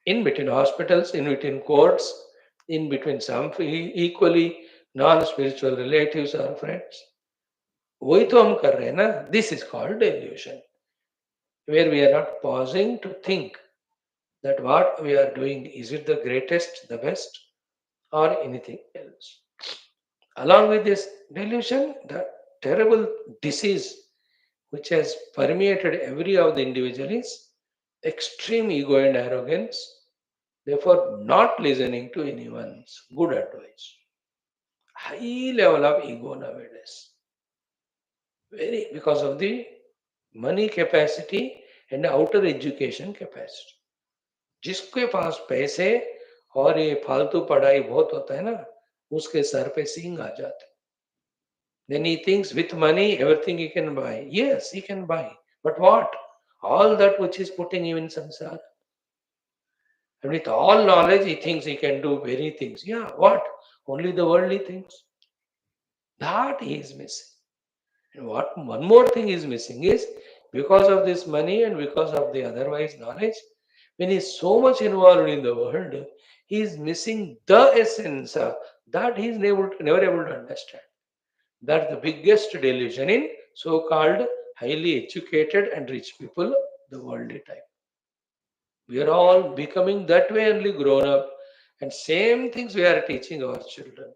In between hospitals, in between courts, in between some equally non-spiritual relatives or friends. वही तो हम कर रहे हैं ना. This is called delusion, where we are not pausing to think that what we are doing, is it the greatest, the best, or anything else. Along with this delusion, the terrible disease which has permeated every of the individual is extreme ego and arrogance, therefore not listening to anyone's good advice. High level of ego nowadays. Very because of the money capacity and outer education capacity. जिसके पास पैसे और ये फालतू पढ़ाई बहुत होता है ना, उसके सर पे सींग आ जाते. Then he thinks with money everything he can buy. Yes, he can buy. But what? All that which is putting him in samsara. And with all knowledge, he thinks he can do very things. Yeah, what? Only the worldly things. That he is missing. And what one more thing is missing is because of this money and because of the otherwise knowledge, when he is so much involved in the world, he is missing the essence that he is never able to understand. That's the biggest delusion in so-called highly educated and rich people, the worldly type. We are all becoming that way only grown up, and same things we are teaching our children.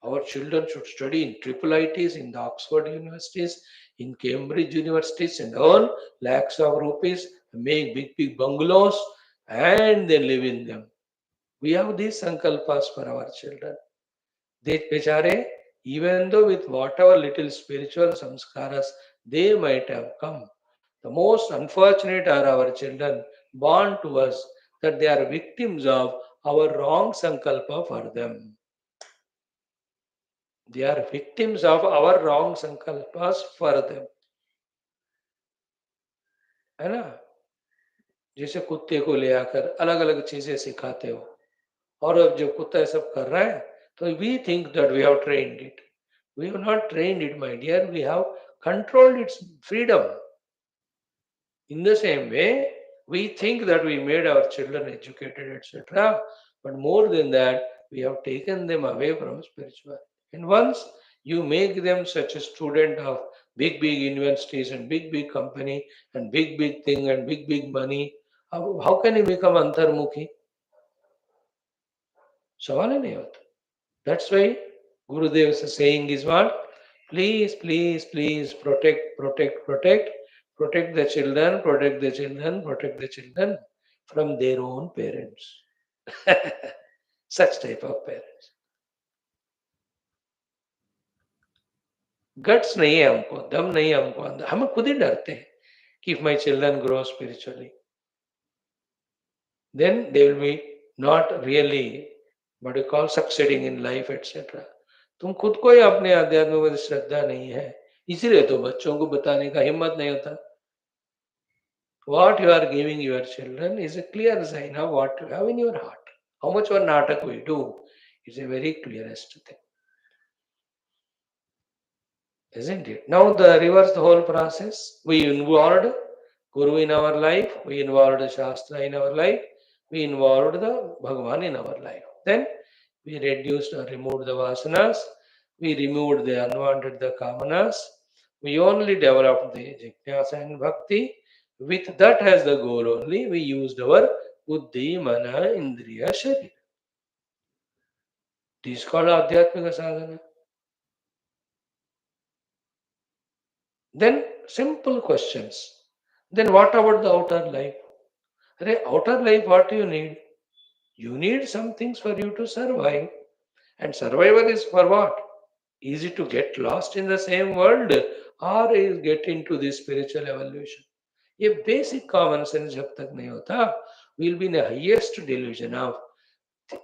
Our children should study in triple ITs, in the Oxford universities, in Cambridge universities, and earn lakhs of rupees, make big bungalows, and then live in them. We have these sankalpas for our children. They bechare, even though with whatever little spiritual samskaras they might have come, the most unfortunate are our children born to us that they are victims of our wrong sankalpa for them. They are victims of our wrong sankalpas for them. है ना? जैसे कुत्ते को ले आकर अलग अलग चीजें सिखाते हो और अब जब कुत्ता सब कर रहा है तो we think that we have trained it. We have not trained it, my dear. We have controlled its freedom. In the same way, we think that we made our children educated, etc. But more than that, we have taken them away from spirituality. And once you make them such a student of big universities and big company and big thing and big money, how can he become antarmukhi? सवाल ही नहीं होता. That's why Gurudev's saying is what? Please protect the children, protect the children from their own parents. Such type of parents. Guts नहीं है हमको, दम नहीं है हमको अंदर. हम खुद ही डरते हैं कि if my children grow spiritually, then they will be not really what you call succeeding in life, etc. तुम खुद को ही अपने अध्यात्म में श्रद्धा नहीं है, इसलिए तो बच्चों को बताने का हिम्मत नहीं होता. What you are giving your children is a clear sign of what you have in your heart. How much one natak we do is a very clearest thing, isn't it? Now the reverse the whole process. We involved Guru in our life, we involved the Shastra in our life, we involved the Bhagavan in our life. Then we reduced or removed the vasanas, we removed the unwanted the kamanas, we only developed the jnana and bhakti. With that as the goal only, we used our buddhi, mana, indriya, sharira. This is called adhyatmika sadhana. Then simple questions. Then what about the outer life? Outer life, what do you need? You need some things for you to survive. And survival is for what? Is it to get lost in the same world or is get into this spiritual evolution? ये basic common sense जब तक नहीं होता, we'll be in the highest delusion of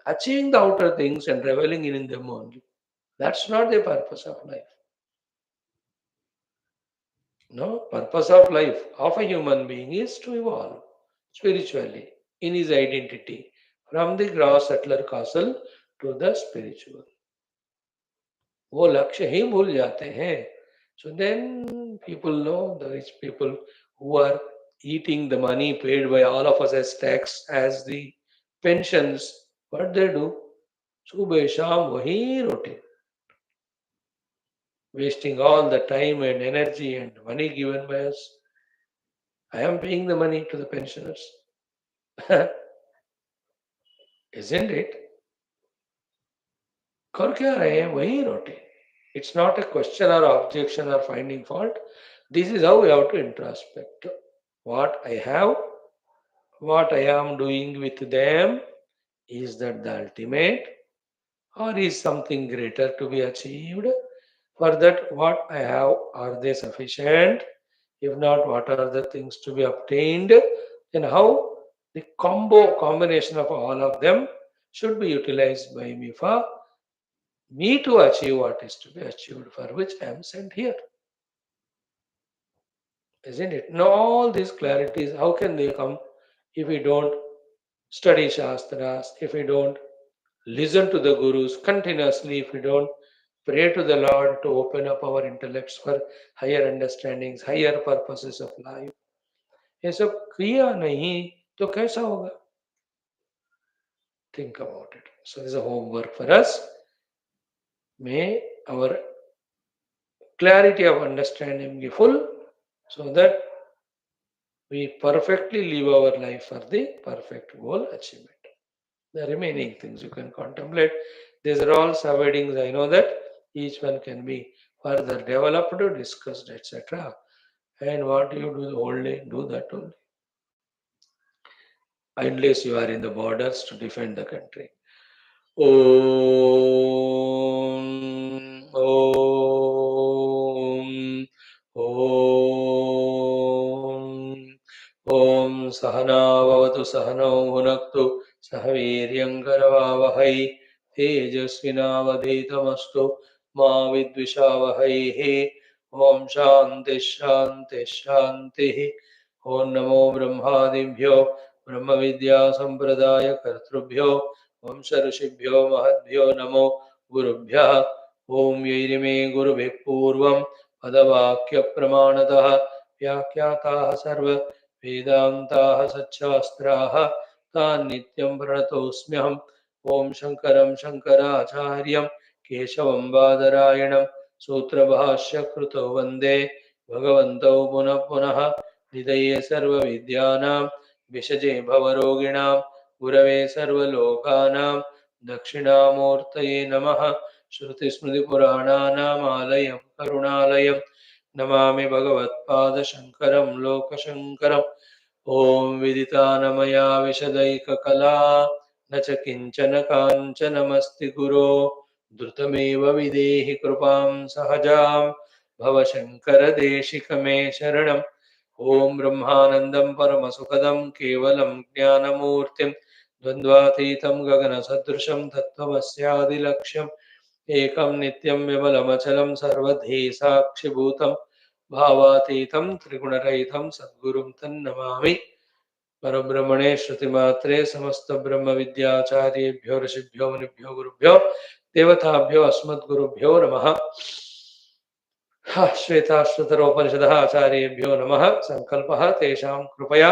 achieving the outer things and reveling in them only. That's not the purpose of life. No, purpose of life of a human being is to evolve spiritually in his identity from the gross settler castle to the spiritual. वो लक्ष्य ही भूल जाते हैं. So then people know the rich people who are eating the money paid by all of us as tax, as the pensions, what they do? सुबह शाम वही रोटी, wasting all the time and energy and money given by us. I am paying the money to the pensioners. Isn't it? कर क्या रहे हैं वही रोटी. It's not a question or objection or finding fault. This is how we have to introspect. What I have, what I am doing with them, is that the ultimate or is something greater to be achieved? For that, what I have, are they sufficient? If not, what are the things to be obtained? Then how the combination of all of them should be utilized by me for me to achieve what is to be achieved, for which I am sent here. Isn't it? Now all these clarities, how can they come if we don't study Shastras, if we don't listen to the Gurus continuously, if we don't pray to the Lord to open up our intellects for higher understandings, higher purposes of life? ये सब किया नहीं तो कैसा होगा? Think about it. So this is a homework for us. May our clarity of understanding be full so that we perfectly live our life for the perfect goal achievement. The remaining things you can contemplate. These are all subheadings. I know that each one can be further developed, discussed, etc. And what you do the whole day, do that only. Unless you are in the borders to defend the country. Om, Om, Om. Om Sahana Vavatu Sahano Bhunaktu Sahaviryankaravavahai Tejasvinavadhetamastu Ma Vidvishavahai. Om Shanti Shanti Shanti. Om Namo Brahmadibhyo Brahma Vidya Sampradaya Kartrubhyo Vamsa Rishibhyo Mahadbhyo Namo Gurubhya. Om Yairime Gurubhih Purvam Padavakya Pramanatah Vyakyataha Sarva वेदान्ताः सच्छास्त्राः तान् नित्यं प्रणतोऽस्म्यहम्. ॐ शङ्करं शङ्कराचार्यं केशवं बादरायणं सूत्रभाष्यकृतौ वन्दे भगवन्तौ पुनः पुनः. निधये सर्वविद्यानां विषजे भवरोगिणां गुरवे सर्वलोकानां दक्षिणामूर्तये नमः. श्रुतिस्मृतिपुराणानाम् आलयं करुणालयं नमामि भगवत्पादशङ्करं लोकशङ्करम्. ॐ विदितानमया विशदैककला न च किञ्चन काञ्चनमस्ति गुरो द्रुतमेव विदेहि कृपां सहजां भवशङ्करदेशिकमे शरणम्. ॐ ब्रह्मानन्दं परमसुखदं केवलं ज्ञानमूर्तिं द्वन्द्वातीतं गगनसदृशं तत्त्वमस्यादिलक्ष्यम् एकं नित्यं विमलमचलं सर्वधी साक्षिभूतं भावातीतं त्रिगुणरहितं सद्गुरुं तन्नमामि। परब्रह्मणे श्रुतिमात्रे समस्तब्रह्मविद्याचार्येभ्यो ऋषिभ्यो मुनिभ्यो गुरुभ्यो देवताभ्यो अस्मद्गुरुभ्यो नमः। श्वेताश्वतरोपनिषदः आचार्येभ्यो नमः। संकल्पः तेषां कृपया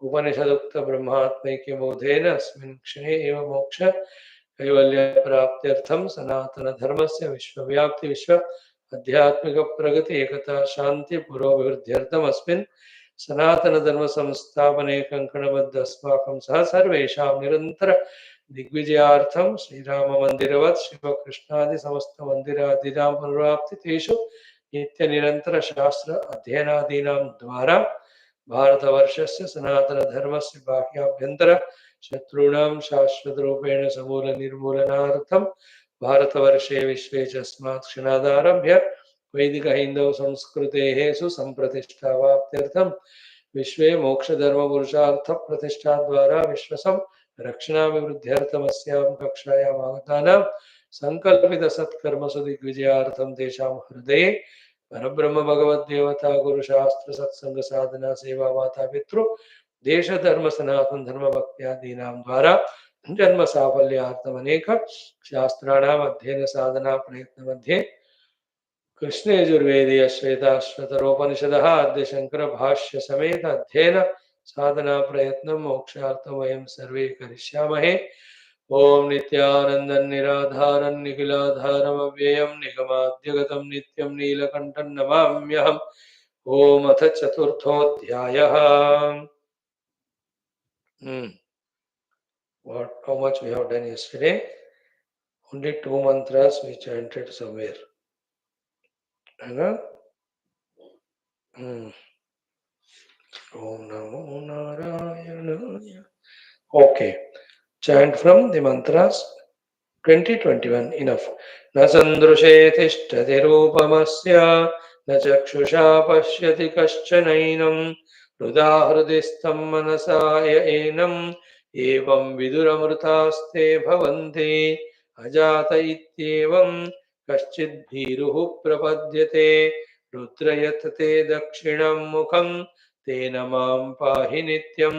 उपनिषदुक्तब्रह्मात्मैक्यबोधेन अस्मिन् क्षणे एव मोक्ष कैवल्यप्राप्त्यर्थं सनातनधर्मस्य विश्वव्याप्ति विश्व आध्यात्मिकप्रगति एकता शान्ति पुरोभिवृद्ध्यर्थम् अस्मिन् सनातनधर्मसंस्थापने कङ्कणबद्ध सह सर्वेषां निरन्तर दिग्विजयार्थं श्रीराममन्दिरवत् शिवकृष्णादिसमस्तमन्दिरादिनां पुनराप्तितेषु नित्यनिरन्तरशास्त्र अध्ययनादीनां द्वारा भारतवर्षस्य सनातनधर्मस्य बाह्याभ्यन्तर शत्रूणां शाश्वतरूपेण समूलनिर्मूलनार्थं भारतवर्षे विश्वे च अस्मात् क्षणादारभ्य वैदिकहैन्दवसंस्कृतेः सुसम्प्रतिष्ठावाप्त्यर्थं विश्वे मोक्षधर्मपुरुषार्थप्रतिष्ठाद्वारा विश्वसं रक्षणाभिवृद्ध्यर्थमस्यां कक्षायाम् आगतानां सङ्कल्पितसत्कर्मसु दिग्विजयार्थं तेषां हृदये परब्रह्म भगवद्देवता गुरुशास्त्र सत्संग साधना सेवा माता पितृ देश धर्म सनातन धर्म भक्त्यादीनां द्वारा जन्म साफल्यार्थम अनेक शास्त्राणाम अध्ययन साधना प्रयत्न मध्ये कृष्ण यजुर्वेदीय श्वेताश्वतरोपनिषदः आद्य शंकर भाष्य समेत अध्ययन साधना प्रयत्न मोक्षार्थम वयं सर्वे करिष्यामहे। ओम नित्यानंदं निराधारं निखिलाधारम् अव्ययं निगमाद्यगतं नित्यं नीलकण्ठं नमाम्यहम्। ओम अथ चतुर्थोऽध्यायः। What? How much we have done yesterday? Only 2 mantras we chanted somewhere. Om Namo Narayana. Okay. Chant from the mantras 2021. Enough. न सन्दृशे तिष्ठति रूपमस्य न चक्षुषा पश्यति कश्चनैनं हृदा हृदि स्तं मनसा य एनम् एवं विदुरमृतास्ते भवन्ति अजात इत्येवं कश्चिद् भीरुः प्रपद्यते रुद्र यत् ते दक्षिणं मुखं तेन मां पाहि नित्यं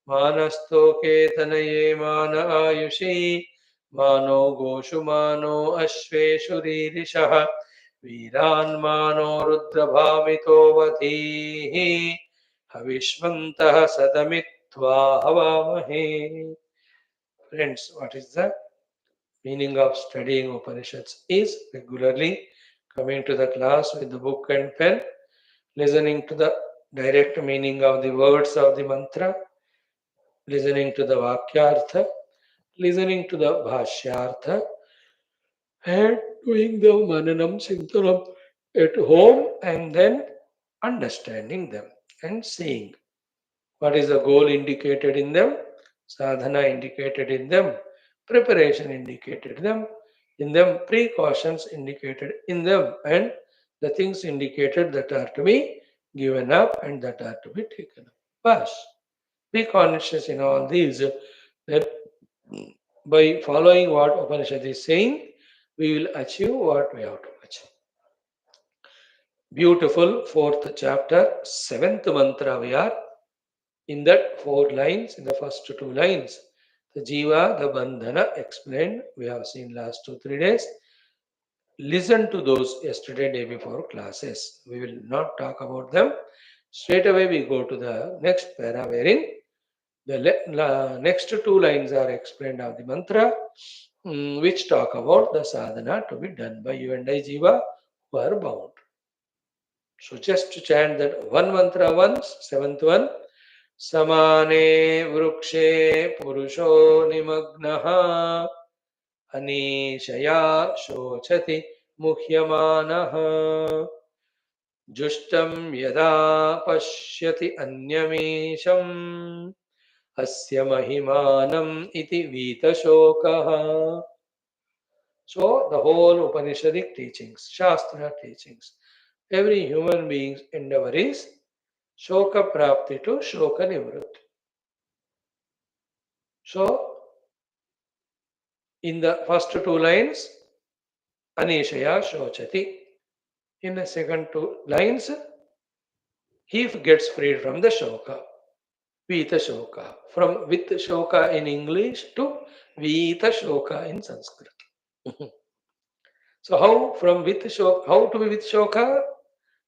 मानस्तोके तनये मान आयुषी मानो गोषु मानो अश्वेषु रीरिषः वीरान्मानो रुद्रभामितो वधीः हविष्मन्तः सदमित्वा हवामहे. Friends, what is the meaning of studying Upanishads is regularly coming to the class with the book and pen, listening to the direct meaning of the words of the mantra, listening to the Vakyartha, listening to the Bhashyartha, and doing the Mananam Sintanam at home, and then understanding them and seeing what is the goal indicated in them, sadhana indicated in them, preparation indicated in them, precautions indicated in them, and the things indicated that are to be given up and that are to be taken up. Bas, be conscious in all these, that by following what Upanishad is saying, we will achieve what we have to achieve. Beautiful fourth chapter, seventh mantra we are. In that 4 lines, in the first 2 lines, the JEEVA, the Bandhana explained, we have seen last 2-3 days. Listen to those yesterday, day before classes. We will not talk about them. Straight away we go to the next para wherein the next 2 lines are explained of the mantra, which talk about the sadhana to be done by you and I, JEEVA, who are bound. So just to chant that one mantra once, 7th one. समाने वृक्षे पुरुषो निमग्नः अनीशया शोचति मुह्यमानः जुष्टं यदा पश्यति अन्यमीशम् अस्य महिमानम् इति वीतशोकः. So the whole Upanishadic teachings, Shastra teachings, every human being's endeavor is Shoka Prapti to Shoka Nivrutti. So, in the first 2 lines, Anishaya Shochati. In the second two lines, he gets freed from the Shoka. Vita Shoka. From with Shoka in English to Vita Shoka in Sanskrit. So how from with Shoka, how to be with Shoka?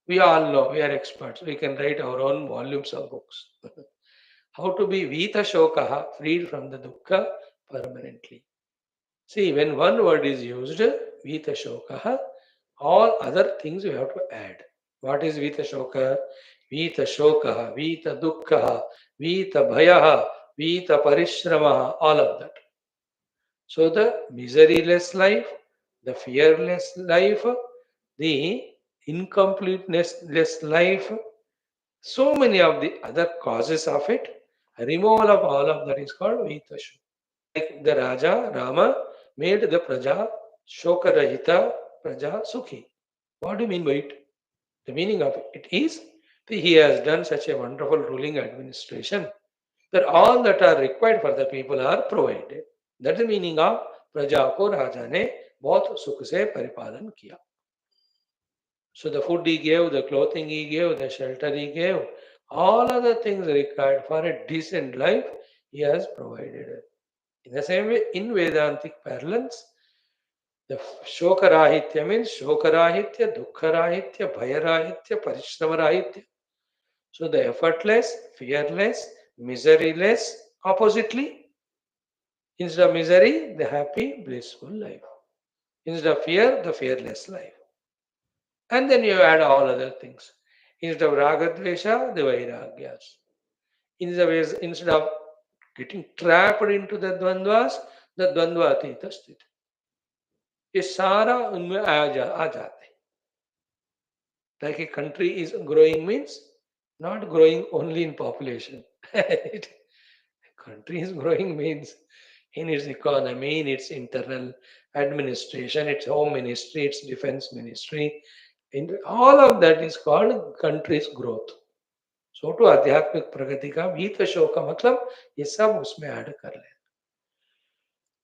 We all know, we are experts. We can write our own volumes of books. How to be Vita Shokaha, freed from the Dukkha permanently. See, when one word is used, Vita Shokaha, all other things we have to add. What is Vita Shoka? Vita Shokaha, Vita Dukkha, Vita Bhayaha, Vita Parishramaha, all of that. So the miseryless life, the fearless life, the incompleteness life, so many of the other causes of it, removal of all of that is called Vitashu. Like the Raja Rama made the Praja Shokarahita Praja Sukhi. What do you mean by it? The meaning of it is that he has done such a wonderful ruling administration that all that are required for the people are provided. That is the meaning of प्रजा को राजा ने बहुत सुख से परिपालन किया. So the food he gave, the clothing he gave, the shelter he gave, all other things required for a decent life, he has provided. In the same way, in Vedantic parlance, the Shokarahitya means Shokarahitya, Dukharahitya, Bhayarahitya, Parishramarahitya. So the effortless, fearless, miseryless, oppositely, instead of misery, the happy, blissful life. Instead of fear, the fearless life. And then you add all other things. Instead of ragadvesha, the vairagyas. Instead of getting trapped into the द्वंद्वास, the द्वंद्व अतीत स्थिति. ये सारा उनमें आ जाते. Like a country is growing means not growing only in population. Country is growing means in its economy, in its internal administration, its home ministry, its defense ministry. In all of that is called country's growth. So to आध्यात्मिक प्रगति का भीत शोक का मतलब ये सब उसमें add कर ले.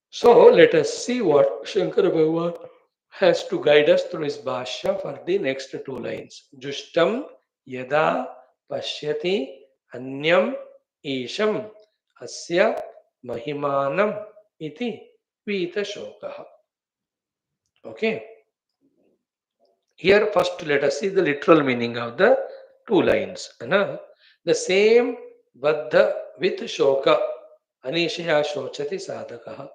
So let us see what Shankara Bhagavan has to guide us through his Bhashya for the next two lines. Jushtam yada pashyati anyam isham asya mahimanam iti vita shokaha. Okay. Here first let us see the literal meaning of the two lines. The same baddha with shoka anishaya shochati sadhakaha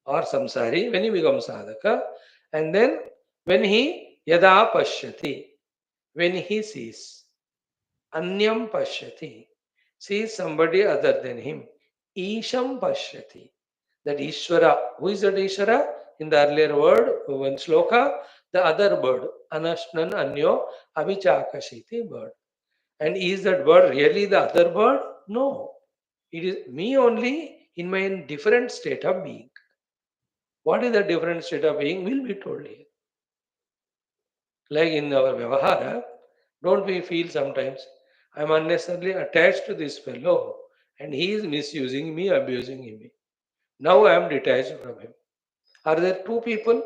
or samsari when he becomes sadhaka, and then when he yada pashyati, when he sees, anyam pashyati, sees somebody other than him, isham pashyati, that Ishvara, who is that Ishvara? In the earlier word, one sloka, the other bird, anashnan anyo avichakashiti bird. And is that bird really the other bird? No. It is me only in my different state of being. What is the different state of being will be told here. Like in our Vyavahara, don't we feel sometimes I am unnecessarily attached to this fellow and he is misusing me, abusing me. Now I am detached from him. Are there two people?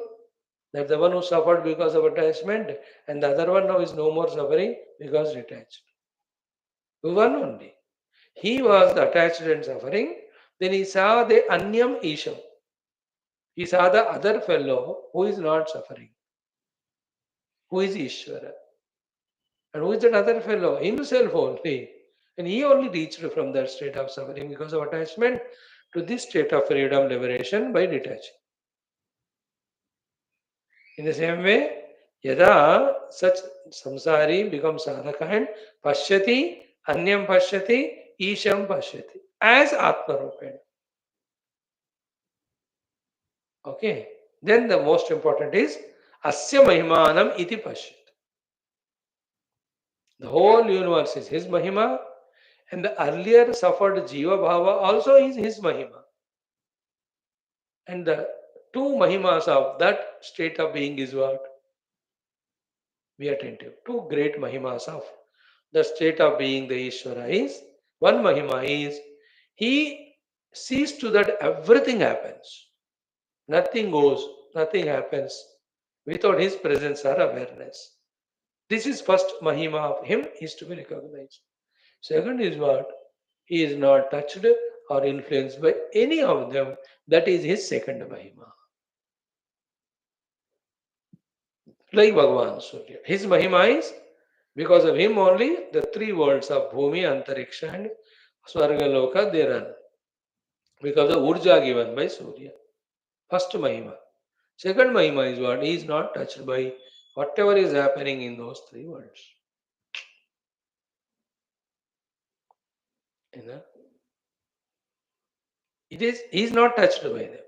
That the one who suffered because of attachment and the other one now is no more suffering because detached. One only. He was attached and suffering. Then he saw the Anyam Isham. He saw the other fellow who is not suffering. Who is Ishvara? And who is that other fellow? Himself only. And he only reached from that state of suffering because of attachment to this state of freedom, liberation by detaching. In the same way, yada such samsari becomes sadhaka and pashyati, anyam pashyati, isham pashyati as atmarupena. Okay. Then the most important is asya mahimanam iti pashyati. The whole universe is his mahima, and the earlier suffered jiva bhava also is his mahima. And the two mahimas of that state of being is what? Be attentive. Two great mahimas of the state of being the Ishvara is, one mahima is, he sees to that everything happens. Nothing goes, nothing happens. without his presence or awareness. This is first Mahima of him is to be recognized. Second is what? He is not touched or influenced by any of them. That is his second Mahima. Like Bhagavan Surya. His Mahima is because of him only the three worlds of Bhumi, Antariksha and Swarga Loka they run. Because of Urja given by Surya. First Mahima. Second Mahima is what? He is not touched by whatever is happening in those three worlds. You know? He is not touched by them.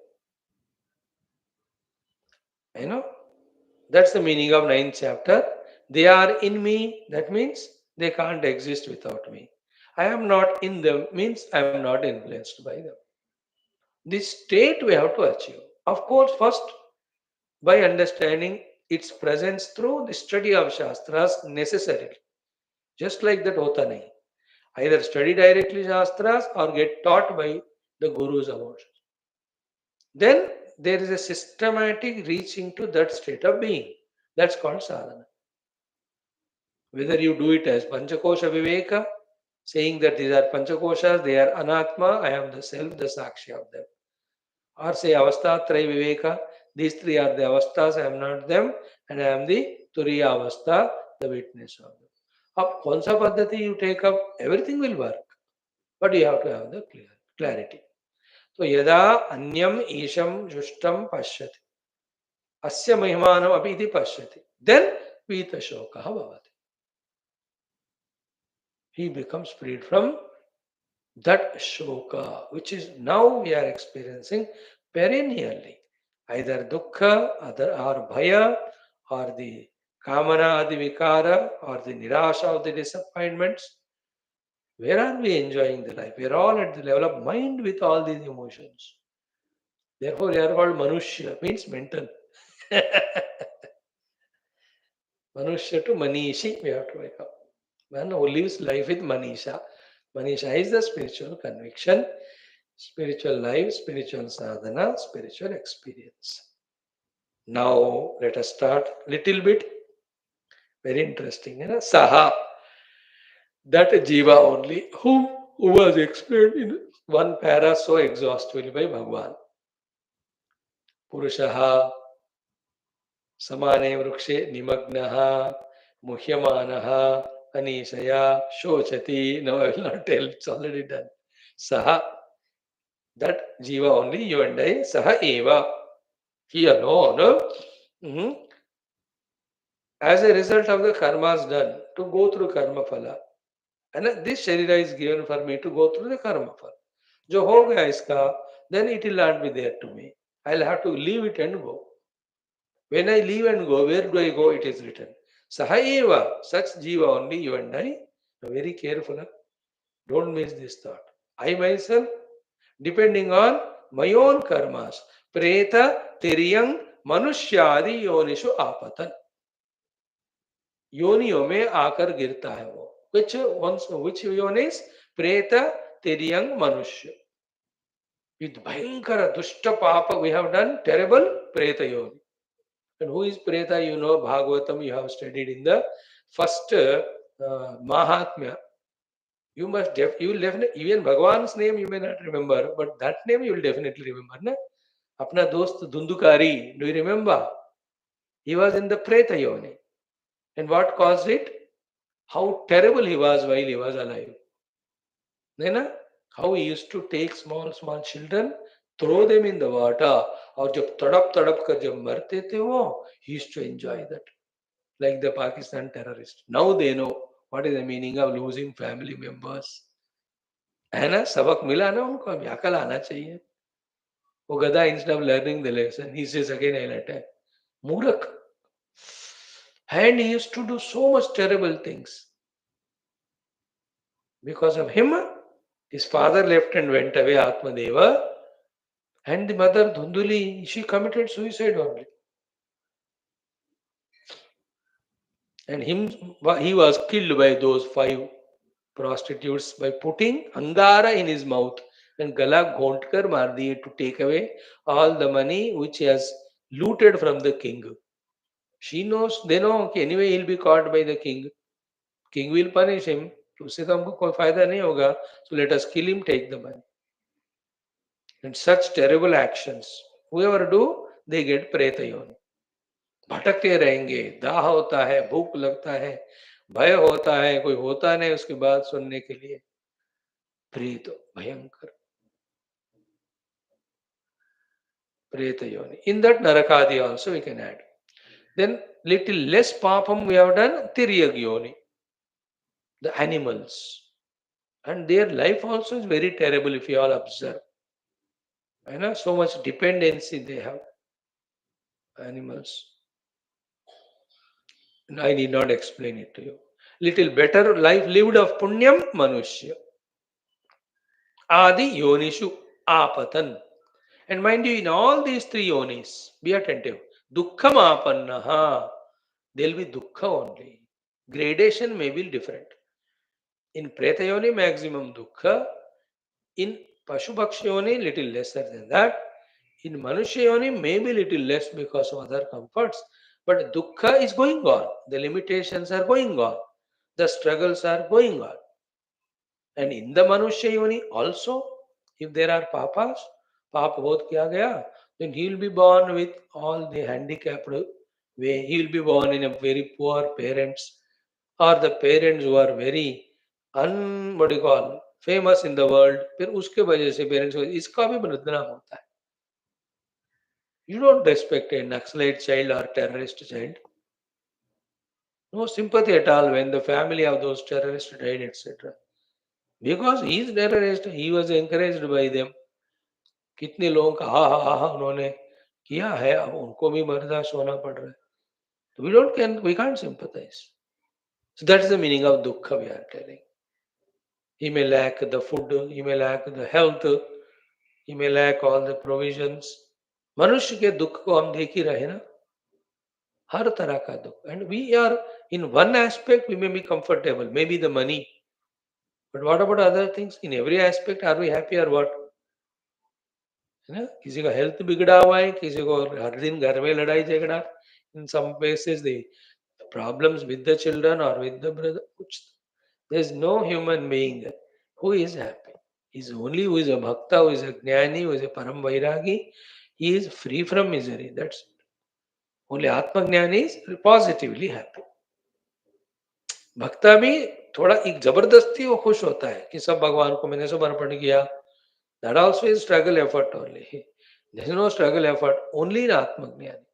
You know? That's the meaning of 9th chapter. They are in me, that means they can't exist without me. I am not in them means I am not influenced by them. This state we have to achieve. Of course, first by understanding its presence through the study of Shastras necessarily. Just like that hota nahi. Either study directly Shastras or get taught by the Gurus about it. Then there is a systematic reaching to that state of being. That's called sadhana. Whether you do it as Panchakosha Viveka, saying that these are Panchakoshas, they are Anatma, I am the self, the Sakshi of them. Or say Avastha Traya Viveka, these three are the Avasthas, I am not them, and I am the Turiya Avastha, the witness of them. Up Konsa Paddhati you take up, everything will work. But you have to have the clarity. So Yada Anyam Isham Jushtam Pashyati. Asya Mahimanam Api Iti Pashyati. Then Vita Shokaha Bhavati. He becomes freed from that shoka, which is now we are experiencing perennially. Either dukkha, or bhaya, or the kamana, the vikara, or the nirasha of the disappointments. Where are we enjoying the life? We are all at the level of mind with all these emotions. Therefore, they are called manushya, means mental. Manushya to manishi, we have to wake up. Man who lives life with manisha. Manisha is the spiritual conviction, spiritual life, spiritual sadhana, spiritual experience. Now let us start little bit. Very interesting. Saha, that jiva only, who was explained in one para so exhaustively by Bhagavan. Purushaha, samane vrukshe nimagnaha, muhyamanaha, anishaya, shochati. No, I will not tell, it's already done. Saha, that jiva only, you and I, saha eva. He alone, as a result of the karmas done, to go through karma phala. And this sharira is given for me to go through the karma phala. Jo ho gaya iska, then it will not be there to me. I'll have to leave it and go. When I leave and go, where do I go? It is written. Sahaeva, such jiva only, you and I, very careful. Don't miss this thought. I myself, depending on my own karmas, preta, tiriyang, manushyadi yonishu apatan. योनियों में आकर गिरता है वो. Which yonis? Preta, Tiryang, Manusya. With Bhayankara, Dushta Papa, we have done terrible Preta Yoni. And who is Preta? You know, Bhagavatam, you have studied in the first Mahatmya. You must, you will definitely, even Bhagavan's name you may not remember, but that name you will definitely remember. Na? Apna dost Dundukari, do you remember? He was in the Preta Yoni. And what caused it? How terrible he was while he was alive. Then, how he used to take small children, throw them in the water, और जब तड़प कर जब मरते थे वो, he used to enjoy that, like the Pakistan terrorists. Now they know what is the meaning of losing family members. है ना, सबक मिला ना उनको, अब अकल आना चाहिए. वो गधा instead of learning the lesson, he says again I'll attack. Murak. And he used to do so much terrible things. Because of him, his father left and went away, Atmadeva, and the mother Dhunduli, she committed suicide only. And he was killed by those 5 prostitutes by putting angara in his mouth and gala ghontkar maar diye to take away all the money which he has looted from the king. She knows, they know कि anyway he'll be caught by the king. King will punish him. तो उससे तो हमको कोई फायदा नहीं होगा. So let us kill him, take the money. And such terrible actions, whoever do, they get preta yoni. भटकते रहेंगे, दाह होता है, भूख लगता है, भय होता है, कोई होता नहीं उसकी बात सुनने के लिए. प्रेत भयंकर preta yoni. In that narakadi also we can add. Then little less papam we have done tiryag yoni, the animals. And their life also is very terrible if you all observe. You know, so much dependency they have, animals. And I need not explain it to you. Little better life lived of punyam manushya. Adi yonishu apatan. And mind you, in all these three yonis, be attentive. Dukkham apannaha. There will be dukkha only. Gradation may be different. In preta yoni, maximum dukkha. In Pashubhakshi yoni, little lesser than that. In Manushya yoni, maybe little less because of other comforts. But dukkha is going on. The limitations are going on. The struggles are going on. And in the Manushya yoni also, if there are papas, papa bahut kiya gaya, then he will be born with all the handicapped way. He will be born in a very poor parents, or the parents who are very what do you call, famous in the world. फिर उसके वजह से parents को इसका भी बदनाम होता है. You don't respect a Naxalite child or terrorist child. No sympathy at all when the family of those terrorists died, etc. Because he is terrorist, he was encouraged by them. कितने लोगों का हा हा उन्होंने किया है, अब उनको भी बर्दाश्त होना पड़ रहा है. We can't sympathize. So that's the meaning of dukkha we are telling. He may lack the food, he may lack the health, he may lack all the provisions. मनुष्य के दुख को हम देख ही रहे ना, हर तरह का दुख. And we are in one aspect we may be comfortable, maybe the money. But what about other things? In every aspect are we happy or what? है ना, किसी का हेल्थ बिगड़ा हुआ है, किसी को हर दिन घर में लड़ाई झगड़ा. In some places the problems with the children or with the brother. There is no human being who is happy. Is only who is a bhakta, who is a jnani, who is a param vairagi. He is free from misery. That's it. Only Atma Jnani is positively happy. भक्ता भी थोड़ा एक जबरदस्ती वो खुश होता है कि सब भगवान को मैंने समर्पण किया. That also is struggle effort only. There is no struggle effort only in Atma Jnani.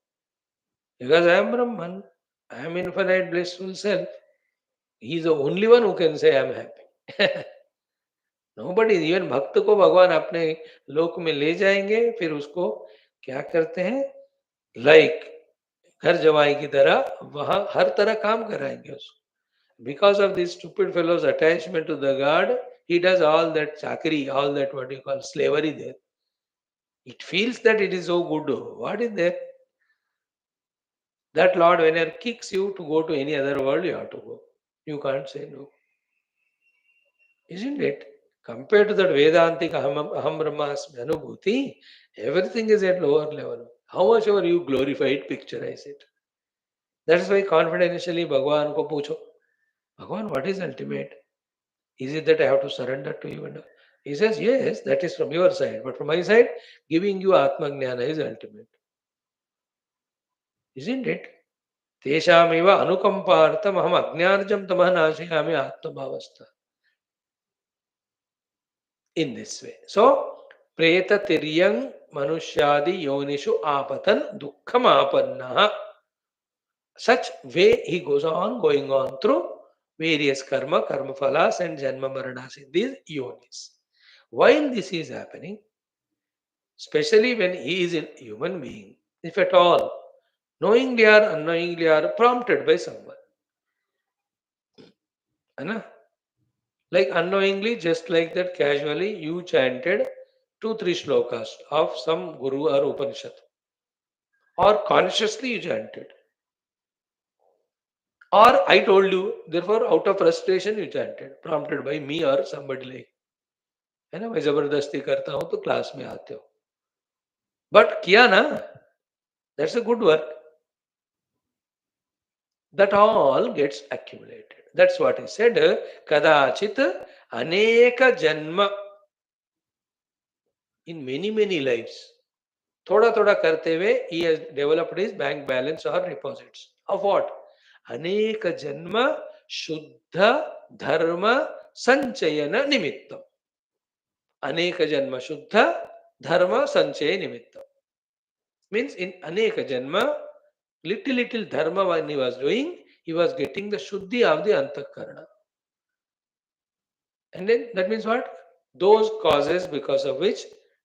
Because I am Brahman, I am infinite blissful self. He is the only one who can say I am happy. Nobody, even भक्त को भगवान अपने लोक में ले जाएंगे, फिर उसको क्या करते हैं, लाइक घर जमाई की तरह वहां हर तरह काम कराएंगे उसको. Because of this stupid fellow's attachment to the God, he does all that chakri, all that what you call slavery there. It feels that it is so good. What is there? That Lord, when he kicks you to go to any other world, you have to go. You can't say no. Isn't it? Compared to that Vedantic Aham Brahmasmi Anubhuti, everything is at lower level. How much ever you glorified, picturize it. That's why confidentially Bhagavan ko pucho. Bhagavan, what is ultimate? Is it that I have to surrender to you? And he says, yes, that is from your side. But from my side, giving you Atma Jnana is ultimate. Isn't it? Teshameva anukampartam aham ajnarjam tamah nashayami atma bhavastha. In this way. So, preta tiryang manushyadi yonishu apatan dukkham apannaha. Such way he goes on, going on through various karma phalas and janma maranas in these yonis. While this is happening, especially when he is a human being, if at all, knowingly or unknowingly are prompted by someone. Like unknowingly, just like that, casually, you chanted 2-3 shlokas of some Guru or Upanishad. Or consciously you chanted. Or I told you, therefore out of frustration you chanted, prompted by me or somebody like. है ना, मैं जबरदस्ती करता हूं तो class में आते हो. बट किया ना, that's a good work. that all gets accumulated. That's what he said. Kadachit aneka janma, in many many lives. Thoda thoda karte hue, he has developed his bank balance or deposits. Of what? Aneka janma shuddha dharma sanchayana nimittam. Aneka janma shuddha dharma sanchaya nimittam. Means in aneka janma, little dharma when he was doing, he was getting the shuddhi of the antakarana. And then that means what? Those causes because of which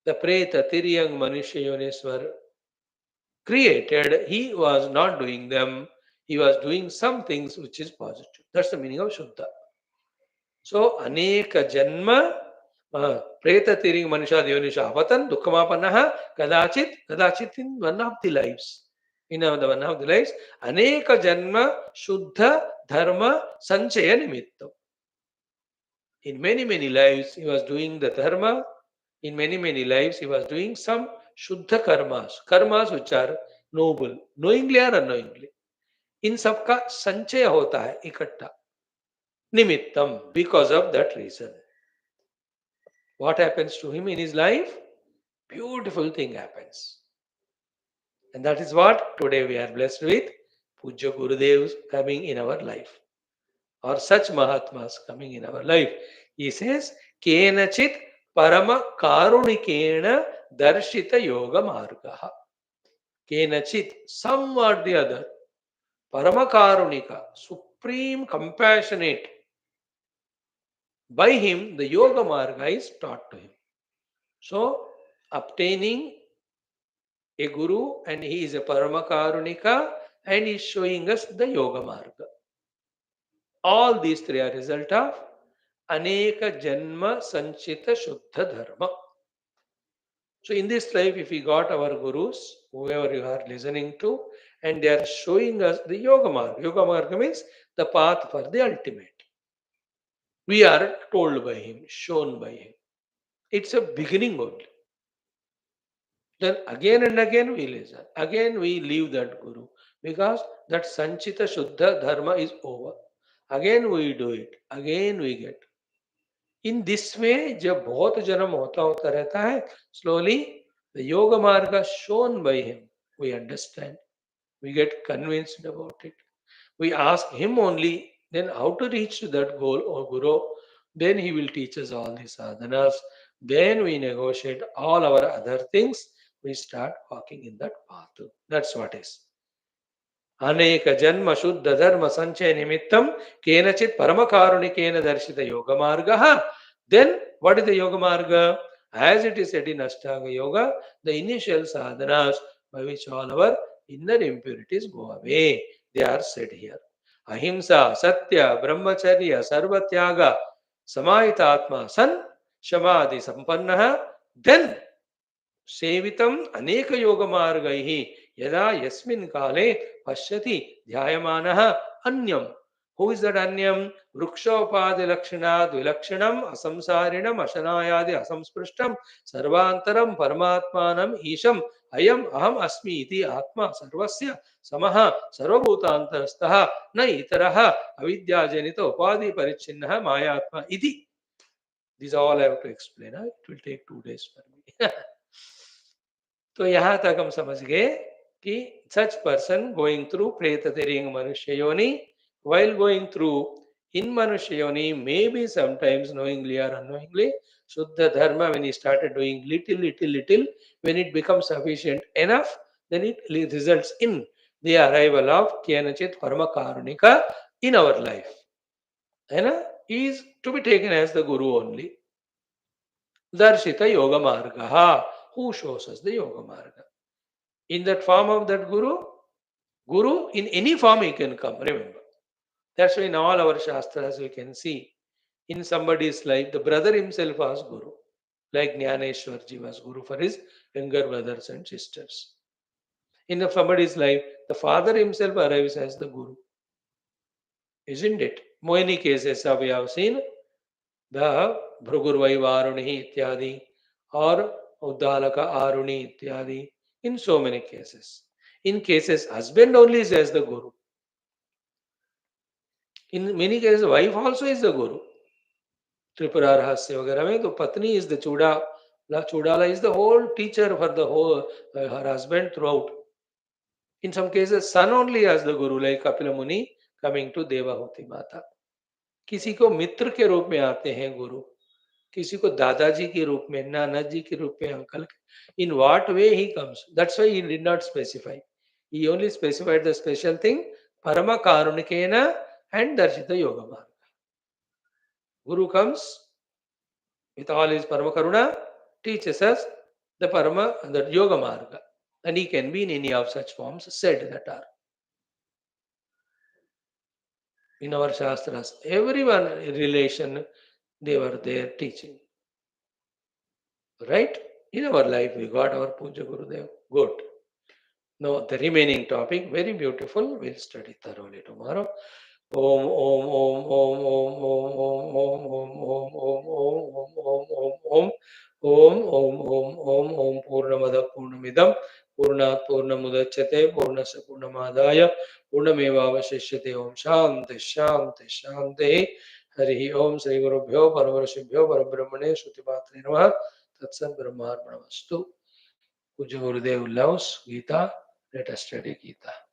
the preta, tiryang, manushya yonis were created, he was not doing them. He was doing some things which is positive. That's the meaning of Shuddha. So, aneka janma preta tiring manisha yonisha avatan dukkhamapanaha kadachit in one of the lives. In one of the lives, aneka janma shuddha dharma sanchaya nimittam. In many many lives, he was doing the dharma. In many many lives, he was doing some shuddha karmas which are noble, knowingly or unknowingly. इन सबका संचय होता है इकट्ठा, निमित्तम, because of that reason. What happens to him in his life? Beautiful thing happens. And that is what today we are blessed with. Pujya Gurudevs coming in our life, or such Mahatmas coming in our life. He says, Kenachit Parama Karunikena Darshita Yoga Margaha. Kenachit, some or the other, Parama Karunika, supreme compassionate. By him, the Yoga Marga is taught to him. So, obtaining a Guru, and he is a Paramakarunika, and he is showing us the Yoga Marga. All these three are result of Aneka Janma Sanchita Shuddha Dharma. So, in this life, if we got our Gurus, whoever you are listening to, and they are showing us the Yoga Marga. Yoga Marga means the path for the ultimate. We are told by him, shown by him. It's a beginning only. Then again and again we listen. Again we leave that Guru. Because that Sanchita Shuddha Dharma is over. Again we do it. Again we get. In this way, जब बहुत जन्म होता रहता है, slowly the Yoga Marga shown by him, we understand. We get convinced about it. We ask him only, then how to reach to that goal or Guru. Then he will teach us all these sadhanas. Then we negotiate all our other things. We start walking in that path. That's what is. Aneka janma shuddha dharma sanchaya nimittam kenachit paramakarunikena darshita yoga margaha. Then what is the yoga marga? As it is said in Ashtanga Yoga, the initial sadhanas by which all our inner impurities go away. They are said here. Ahimsa, Satya, Brahmacharya, Sarvatyaga, Samahitatma, San, Shamadhi, Sampannaha. Then सेवितम अनेक योग मार्गैः यदा यस्मिन् काले पश्यति ध्यायमानः अन्यम. Who is that अन्यम? वृक्षोपादि लक्षणाद् विलक्षणम असंसारिणम अशनायादि असंस्पृष्टम सर्वांतरम परमात्मानम ईशम अयम अहम अस्मि इति आत्मा सर्वस्य समः सर्वभूतान्तरस्थः न इतरः अविद्याजनित उपाधि परिच्छिन्नः मायात्मा इति. These all I have to explain. It will take 2 days for me. तो यहां तक हम समझ गए कि such person going through preta tiring manusya yoni, while going through in manusya yoni, maybe sometimes knowingly or unknowingly, Shuddha Dharma, when he started doing little, when it becomes sufficient enough, then it results in the arrival of Kyanachit Parama Karunika in our life. And he is to be taken as the Guru only. Darshita Yoga Margaha, who shows us the Yoga Marga. In that form of that Guru in any form he can come, remember. That's why in all our Shastras we can see, in somebody's life, the brother himself was Guru. Like Jnaneshwarji was Guru for his younger brothers and sisters. In somebody's life, the father himself arrives as the Guru. Isn't it? Many cases we have seen, the Bhrugurvai Varuni ityadi, or Uddalaka Aruni ityadi, in so many cases. In cases, husband only is as the Guru. In many cases, wife also is the guru. Tripura Rahasya वगैरह में तो पत्नी is the Chudala is the whole teacher for the whole her husband throughout. In some cases, son only as the guru, like Kapila Muni coming to Devahuti Mata. किसी को मित्र के रूप में आते हैं गुरु, किसी को दादाजी के रूप में, नाना जी के रूप में, uncle. In what way he comes? That's why he did not specify. He only specified the special thing, Parama Karunikena and Darshita Yoga Marga. Guru comes with all his Parama Karuna, teaches us the Parama, the Yoga Marga. And he can be in any of such forms said that are. In our Shastras, everyone relation, they were there teaching. Right? In our life, we got our Puja Gurudev. Good. Now, the remaining topic, very beautiful. We'll study thoroughly tomorrow. Om Om Om Om Om Om Om Om Om Om Om Om Om Om Om Om Om Purnamada Purnamidam Purnat Purnamudachyate Purnasya Purnamadaya Purnamevavashishyate Om Shanti Shanti Shanti Hari Om Sri Gurubhyo Paravarashibhyo Parabrahmane Shruti Namaha Tatsat Brahmarpणमस्तु. Puja Gurudev loves Gita. Let us study Gita.